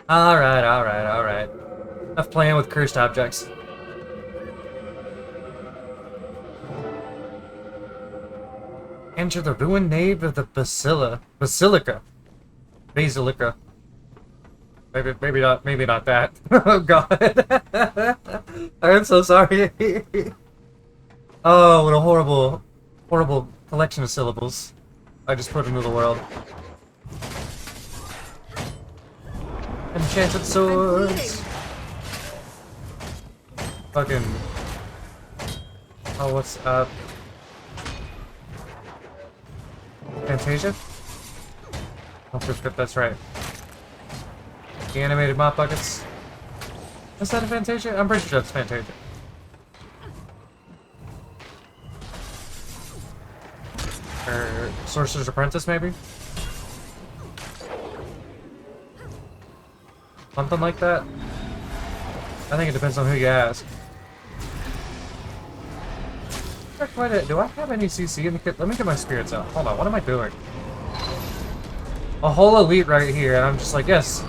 Alright, alright, alright. Enough playing with cursed objects. Enter the ruined nave of the Basilica. Maybe not that. Oh god. I'm so sorry. Oh, what a horrible collection of syllables I just put into the world. Enchanted swords. Fucking. Oh, what's up? Fantasia? Hopefully that's right. The animated mop buckets. Is that a Fantasia? I'm pretty sure that's Fantasia. Or Sorcerer's Apprentice, maybe? Something like that? I think it depends on who you ask. Do I have any CC in the kit? Let me get my spirits out. Hold on, what am I doing? A whole elite right here, and I'm just like, yes,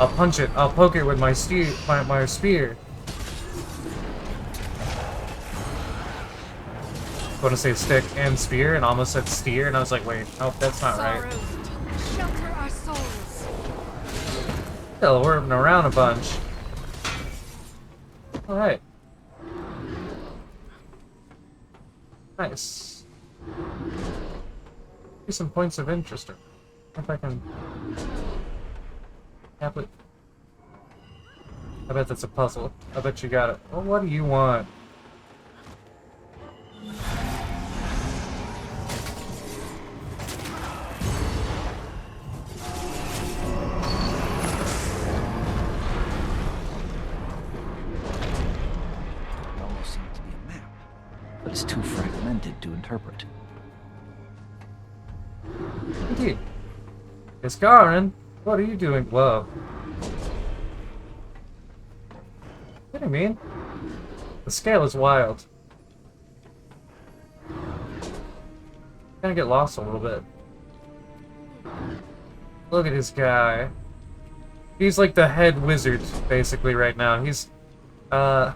I'll punch it. I'll poke it with my spear. My spear. I want to say stick and spear, and almost said steer, and I was like, wait, nope, that's not right. Shelter our souls. Hell, we're around a bunch. Alright. Nice. See some points of interest. If I can... Yeah, but... I bet that's a puzzle. I bet you got it. Well, what do you want? But it's too fragmented to interpret. indeed. Iskarin, what are you doing? Whoa. What do you mean? The scale is wild. Kind of get lost a little bit. Look at this guy. He's like the head wizard, basically, right now. He's, yeah.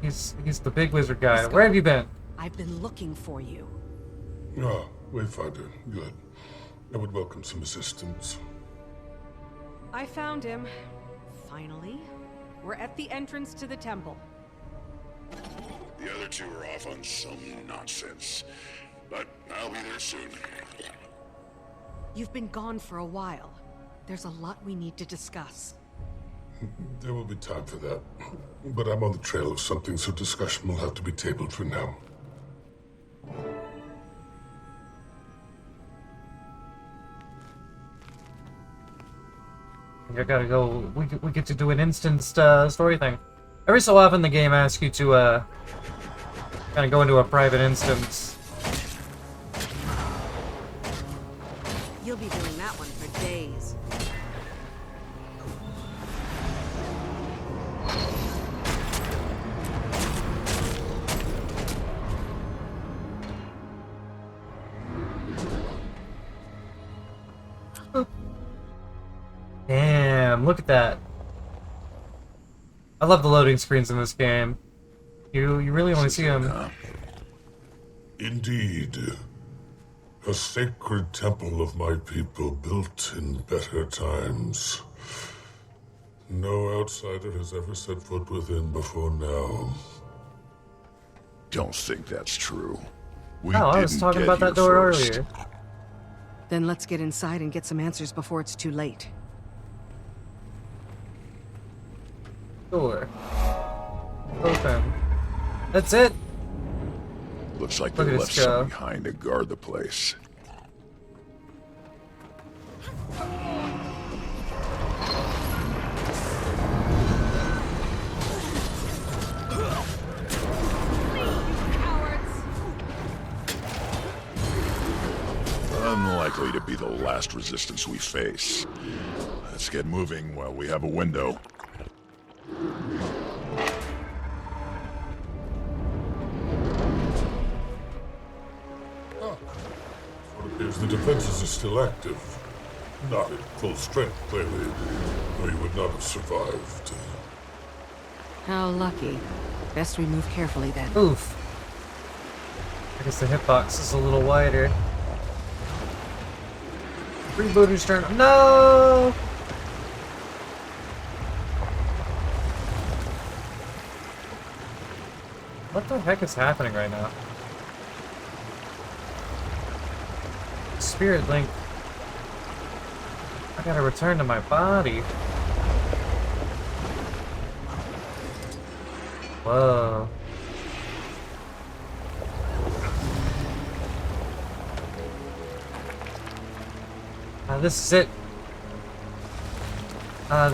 He's the big wizard guy. Where have you been? I've been looking for you. Ah, Wayfinder. Good. I would welcome some assistance. I found him. Finally. We're at the entrance to the temple. The other two are off on some nonsense. But I'll be there soon. You've been gone for a while. There's a lot we need to discuss. There will be time for that. But I'm on the trail of something, so discussion will have to be tabled for now. I gotta go. We get to do an instanced story thing. Every so often, the game asks you to kind of go into a private instance. You'll be doing that one for days. Damn, look at that. I love the loading screens in this game. You really only see them. Indeed. A sacred temple of my people built in better times. No outsider has ever set foot within before now. Don't think that's true. Oh, I was talking about that door earlier. Then let's get inside and get some answers before it's too late. Door. Open. That's it? Looks like they left something behind to guard the place. Unlikely to be the last resistance we face. Let's get moving while we have a window. It appears the defenses are still active. Not at full strength, clearly, or you would not have survived. How lucky. Best we move carefully then. Oof. I guess the hitbox is a little wider. Rebooter's turn. No! What the heck is happening right now? Spirit Link. I gotta return to my body. Whoa. This is it.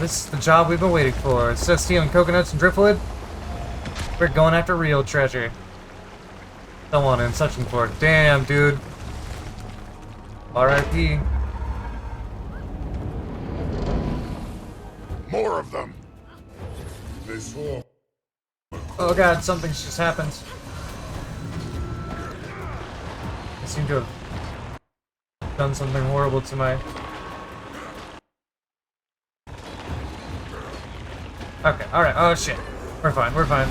This is the job we've been waiting for. Instead of stealing coconuts and driftwood, we're going after real treasure. Someone in searching for it. Damn, dude. R.I.P. More of them. They swarm. Oh god, something's just happened. I seem to have done something horrible to my... Okay, alright, oh shit. We're fine, we're fine.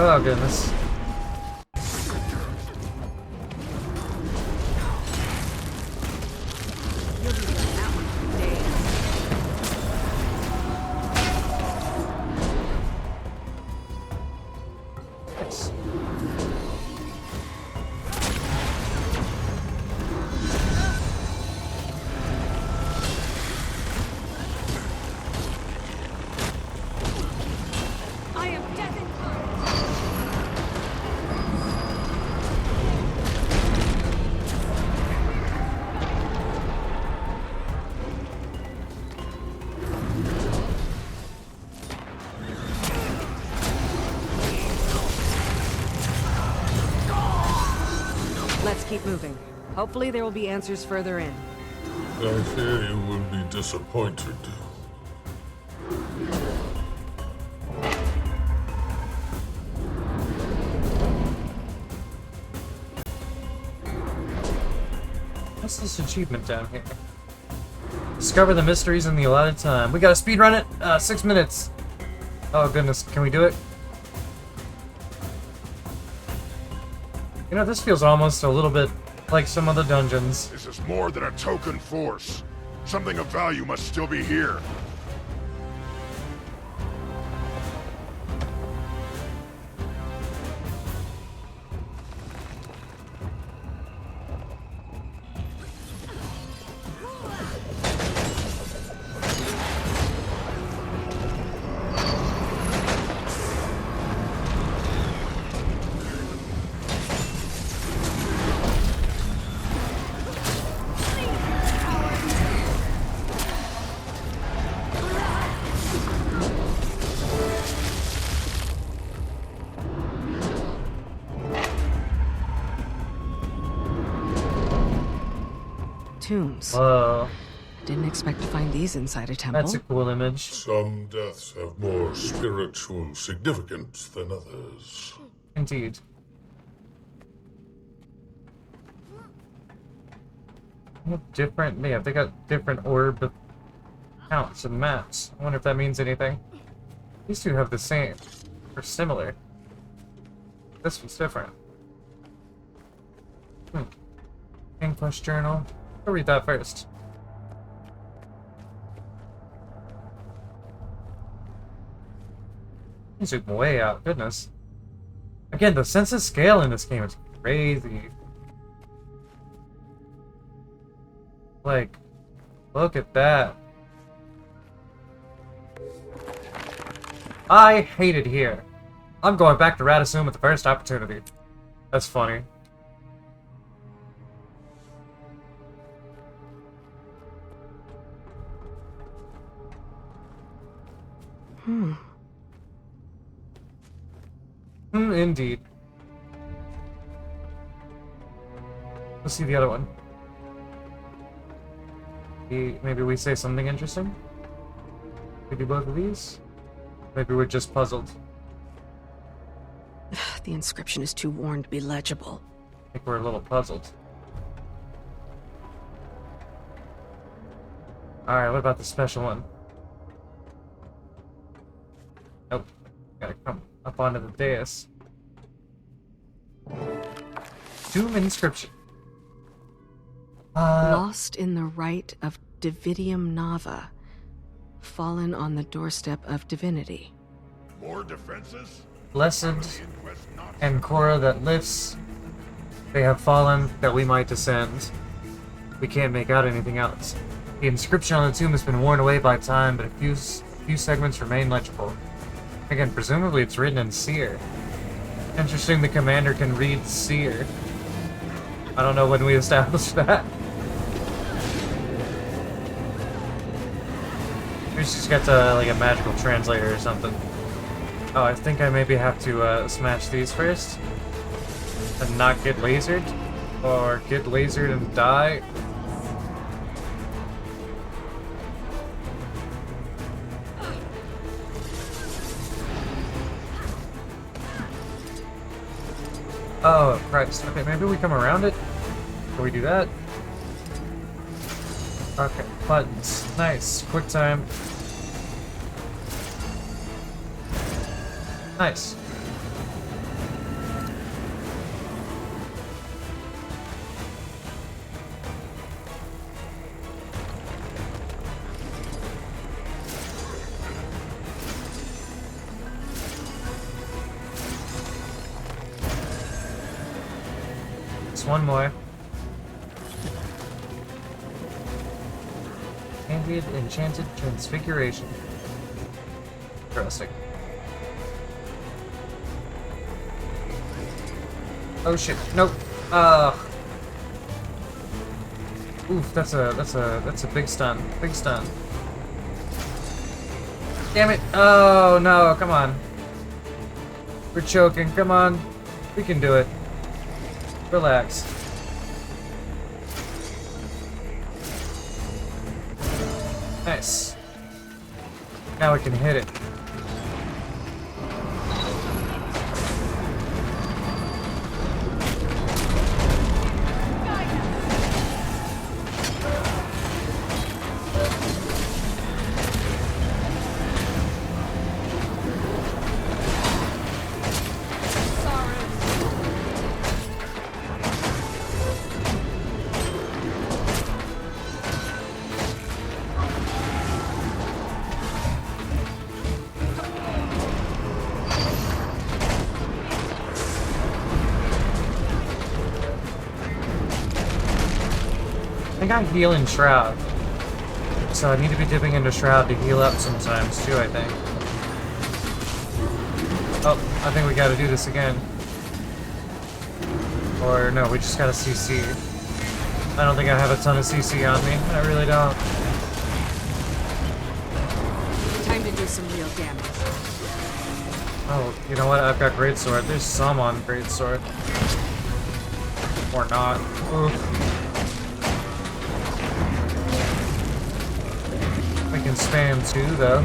Oh goodness. I am desperate. keep moving. Hopefully there will be answers further in. I fear you will be disappointed. What's this achievement down here? Discover the mysteries in the allotted time. We gotta speedrun it? 6 minutes. Oh goodness, can we do it? You know, this feels almost a little bit like some of the dungeons. This is more than a token force. Something of value must still be here. Tombs. Whoa. Didn't expect to find these inside a temple. That's a cool image. Some deaths have more spiritual significance than others. Indeed. Different, yeah, they got different orb counts and maps. I wonder if that means anything. These two have the same, or similar. This one's different. English journal. I'll read that first. Zoom way out, goodness. Again, the sense of scale in this game is crazy. Like, look at that. I hate it here. I'm going back to Radisum at the first opportunity. That's funny. Indeed. Let's see the other one. Maybe we say something interesting? We do both of these? Maybe we're just puzzled. The inscription is too worn to be legible. I think we're a little puzzled. Alright, what about the special one? Nope. Gotta come up onto the dais. Tomb inscription. Lost in the rite of Dividium Nava. Fallen on the doorstep of divinity. More defenses? Blessed and Cora that lifts. They have fallen that we might descend. We can't make out anything else. The inscription on the tomb has been worn away by time, but a few segments remain legible. Again, presumably it's written in Seer. Interesting the commander can read Seer. I don't know when we established that. We just got to, like, a magical translator or something. Oh, I think I maybe have to smash these first. And not get lasered. Or get lasered and die. Oh, Christ. Okay, maybe we come around it? Can we do that? Okay, buttons. Nice. Quick time. Nice. Just one more. Enchanted Transfiguration. Interesting. Oh shit! Nope. Oof! That's a big stun. Big stun. Damn it! Oh no! Come on. We're choking. Come on. We can do it. Relax. Nice. Now we can hit it. I got healing Shroud. So I need to be dipping into Shroud to heal up sometimes too, I think. Oh, I think we gotta do this again. Or no, we just gotta CC. I don't think I have a ton of CC on me. I really don't. Time to do some real damage. Oh, you know what? I've got Greatsword. There's some on Greatsword. Or not. Oof. We can spam too, though.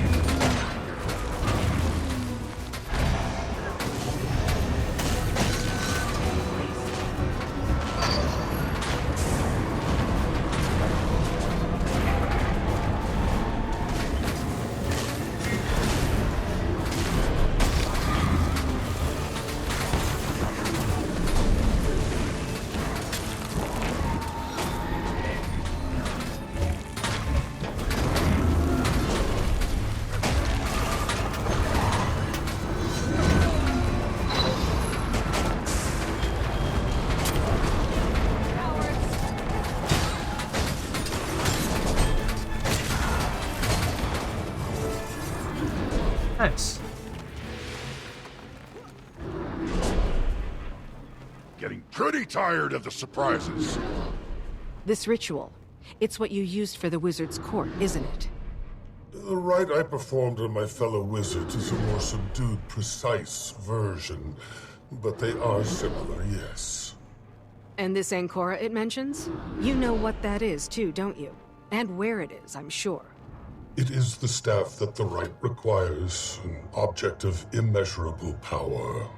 Nice. Getting pretty tired of the surprises. This ritual, it's what you used for the wizard's court, isn't it? The rite I performed on my fellow wizards is a more subdued, precise version, but they are similar, yes. And this Ancora it mentions? You know what that is too, don't you? And where it is, I'm sure. It is the staff that the rite requires, an object of immeasurable power.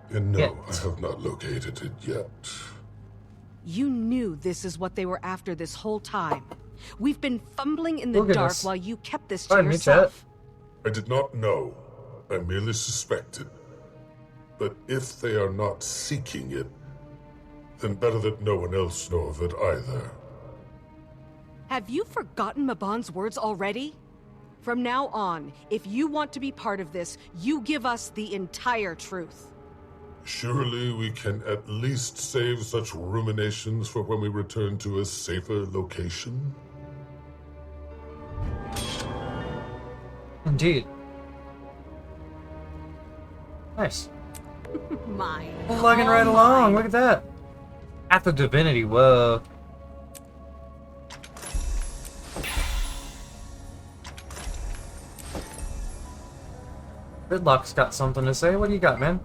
And no, I have not located it yet. You knew this is what they were after this whole time. We've been fumbling in the dark while you kept this to yourself. I did not know. I merely suspected. But if they are not seeking it, then better that no one else know of it either. Have you forgotten Mabon's words already? From now on, if you want to be part of this, you give us the entire truth. Surely we can at least save such ruminations for when we return to a safer location? Indeed. Nice. Mine. Plugging right along, look at that. At the divinity, whoa. Gridlock's got something to say. What do you got, man?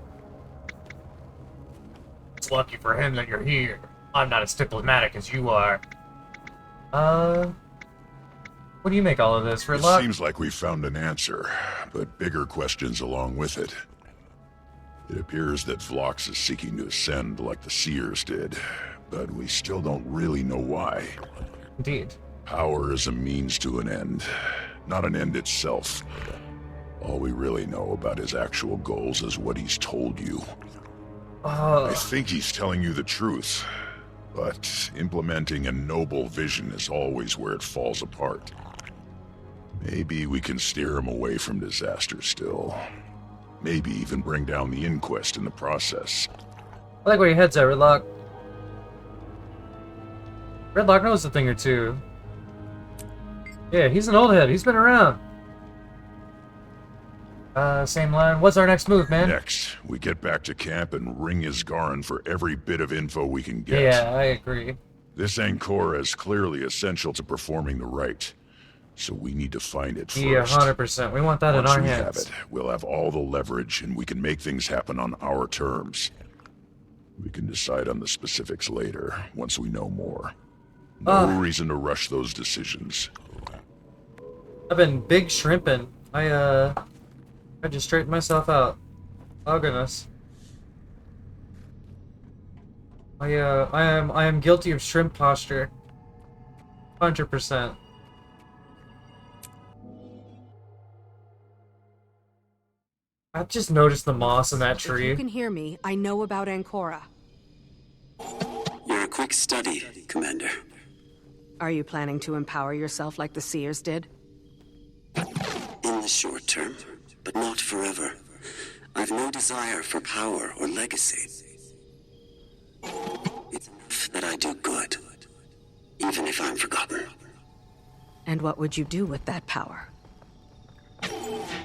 It's lucky for him that you're here. I'm not as diplomatic as you are. What do you make all of this, Gridlock? It seems like we found an answer, but bigger questions along with it. It appears that Vlox is seeking to ascend like the Seers did, but we still don't really know why. Indeed. Power is a means to an end, not an end itself. All we really know about his actual goals is what he's told you. I think he's telling you the truth, but implementing a noble vision is always where it falls apart. Maybe we can steer him away from disaster still. Maybe even bring down the inquest in the process. I like where your head's at, Redlock. Redlock knows a thing or two. Yeah, he's an old head. He's been around. Same line. What's our next move, man? Next, we get back to camp and ring Isgarin for every bit of info we can get. Yeah, I agree. This Ancora is clearly essential to performing the rite, so we need to find it first. Yeah, 100%. We want that in our Once we hands. have it, we'll have all the leverage, and we can make things happen on our terms. We can decide on the specifics later, once we know more. No reason to rush those decisions. I've been big shrimping. I just straightened myself out. Oh goodness. I am guilty of shrimp posture. 100%. I just noticed the moss in that If you tree. can hear me, I know about Ancora. You're a quick study, Commander. Are you planning to empower yourself like the Seers did? In the short term, but not forever. I've no desire for power or legacy. It's enough that I do good, even if I'm forgotten. And what would you do with that power?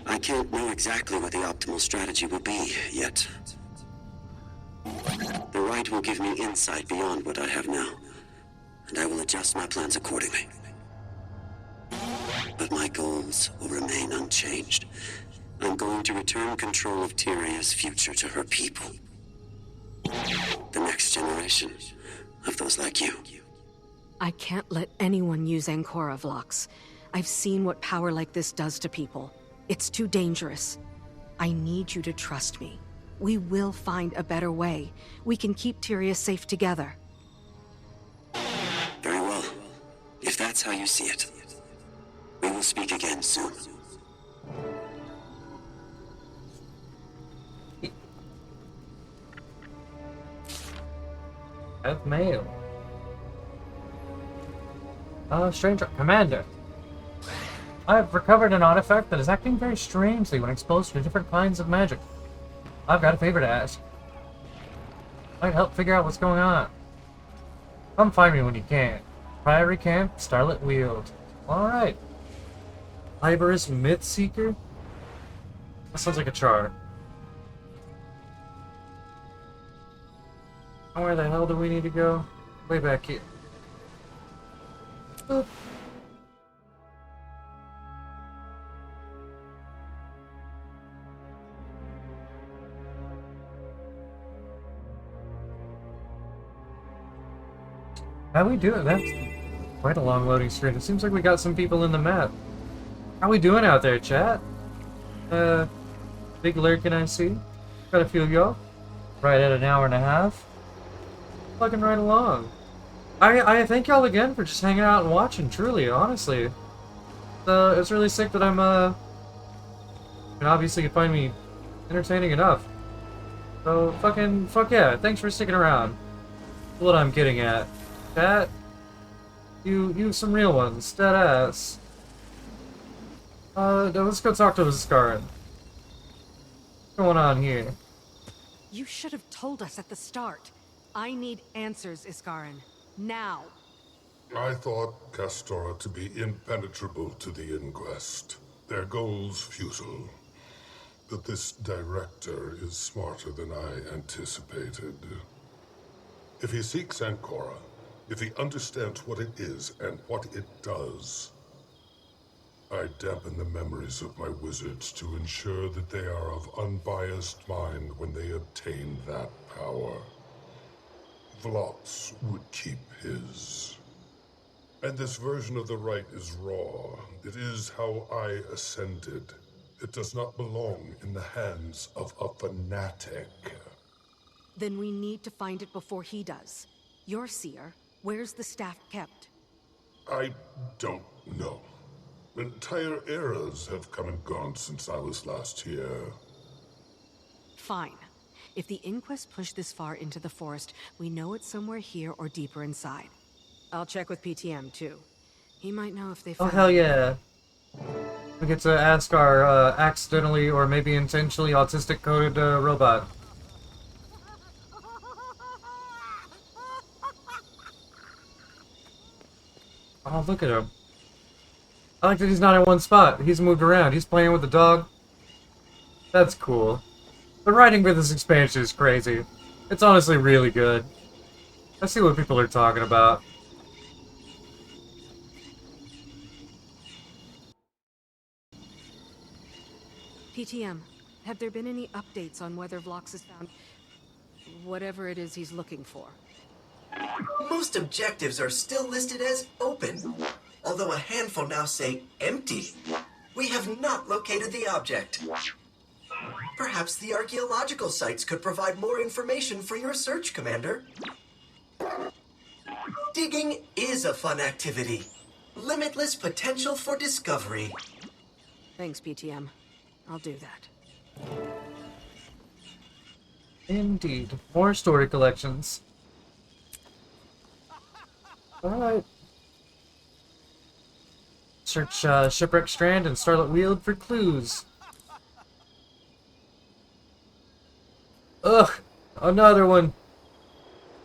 I can't know exactly what the optimal strategy will be yet. The right will give me insight beyond what I have now, and I will adjust my plans accordingly. But my goals will remain unchanged. I'm going to return control of Tyria's future to her people. The next generation of those like you. I can't let anyone use Ancora, Vlox. I've seen what power like this does to people. It's too dangerous. I need you to trust me. We will find a better way. We can keep Tyria safe together. Very well. If that's how you see it, we will speak again soon. I have mail. Stranger. Commander. I have recovered an artifact that is acting very strangely when exposed to different kinds of magic. I've got a favor to ask. Might help figure out what's going on. Come find me when you can. Priory Camp, Starlit Weald. Alright. Iberus Mythseeker? That sounds like a char. Where the hell do we need to go? Way back here. Boop. How we doing? That's quite a long loading screen. It seems like we got some people in the map. How we doing out there, chat? Big lurking I see. Got a few of y'all. Right at an hour and a half. Plugging right along. I thank y'all again for just hanging out and watching, truly, honestly. It's really sick that I'm, and obviously you find me entertaining enough. So, fuck yeah, thanks for sticking around. That's what I'm getting at. Chat, you some real ones, dead ass. Let's go talk to Iskarin. What's going on here? You should have told us at the start. I need answers, Iskarin. Now. I thought Castora to be impenetrable to the Inquest. Their goals futile. But this director is smarter than I anticipated. If he seeks Ancora, if he understands what it is and what it does, I dampen the memories of my wizards to ensure that they are of unbiased mind when they obtain that power. Vlox would keep his. And this version of the right is raw. It is how I ascended. It does not belong in the hands of a fanatic. Then we need to find it before he does. You're Seer. Where's the staff kept? I don't know. Entire eras have come and gone since I was last here. Fine. If the Inquest pushed this far into the forest, we know it's somewhere here or deeper inside. I'll check with PTM, too. He might know if they Oh, found hell yeah. We get to ask our accidentally or maybe intentionally autistic coded robot. Oh, look at him. I like that he's not in one spot. He's moved around. He's playing with the dog. That's cool. The writing for this expansion is crazy. It's honestly really good. Let's see what people are talking about. PTM, have there been any updates on whether Vlox has found whatever it is he's looking for? Most objectives are still listed as open. although a handful now say empty. We have not located the object. Perhaps the archaeological sites could provide more information for your search, Commander. Digging is a fun activity. Limitless potential for discovery. Thanks, PTM. I'll do that. Indeed. More story collections. Alright. Search Shipwreck Strand and Starlit Weald for clues. Ugh! Another one!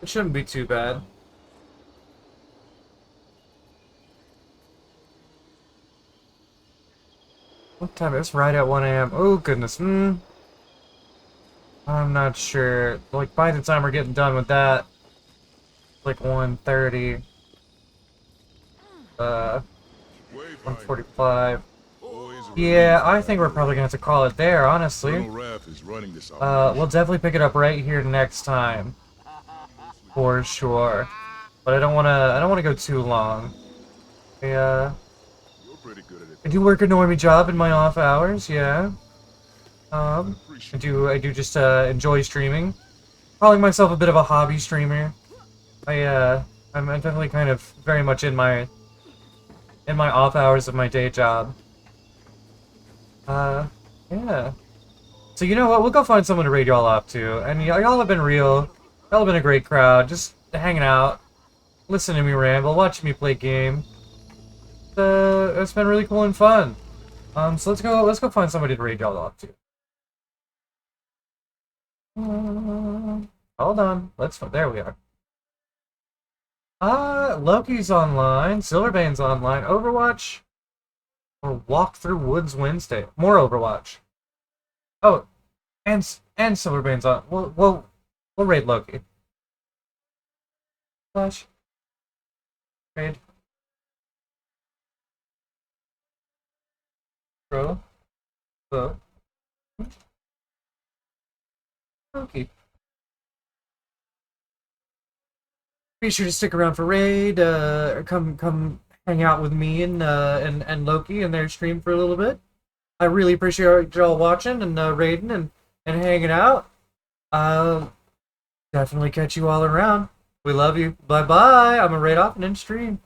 It shouldn't be too bad. What time is it? It's right at 1 AM. Oh goodness. I'm not sure. Like, by the time we're getting done with that, like 1:30. 1:45. Yeah, I think we're probably gonna have to call it there, honestly. We'll definitely pick it up right here next time. For sure. But I don't wanna go too long. I do work a normie job in my off hours, yeah. I do just enjoy streaming. Calling myself a bit of a hobby streamer. I'm definitely kind of very much in my off hours of my day job. Yeah. So you know what? We'll go find someone to raid y'all off to. And y'all have been real. Y'all have been a great crowd. Just hanging out, listening to me ramble, watching me play game. It's been really cool and fun. So let's go find somebody to raid y'all off to. Hold on. There we are. Loki's online, Silverbane's online, Overwatch, or Walk Through Woods Wednesday. More Overwatch. Oh, and Silverbane's on. We'll raid Loki. Flash. Raid. Bro. Loki. Be sure to stick around for raid. Come hang out with me and Loki and their stream for a little bit. I really appreciate y'all watching and raiding and hanging out. I'll definitely catch you all around. We love you. Bye bye. I'm gonna raid off and end stream.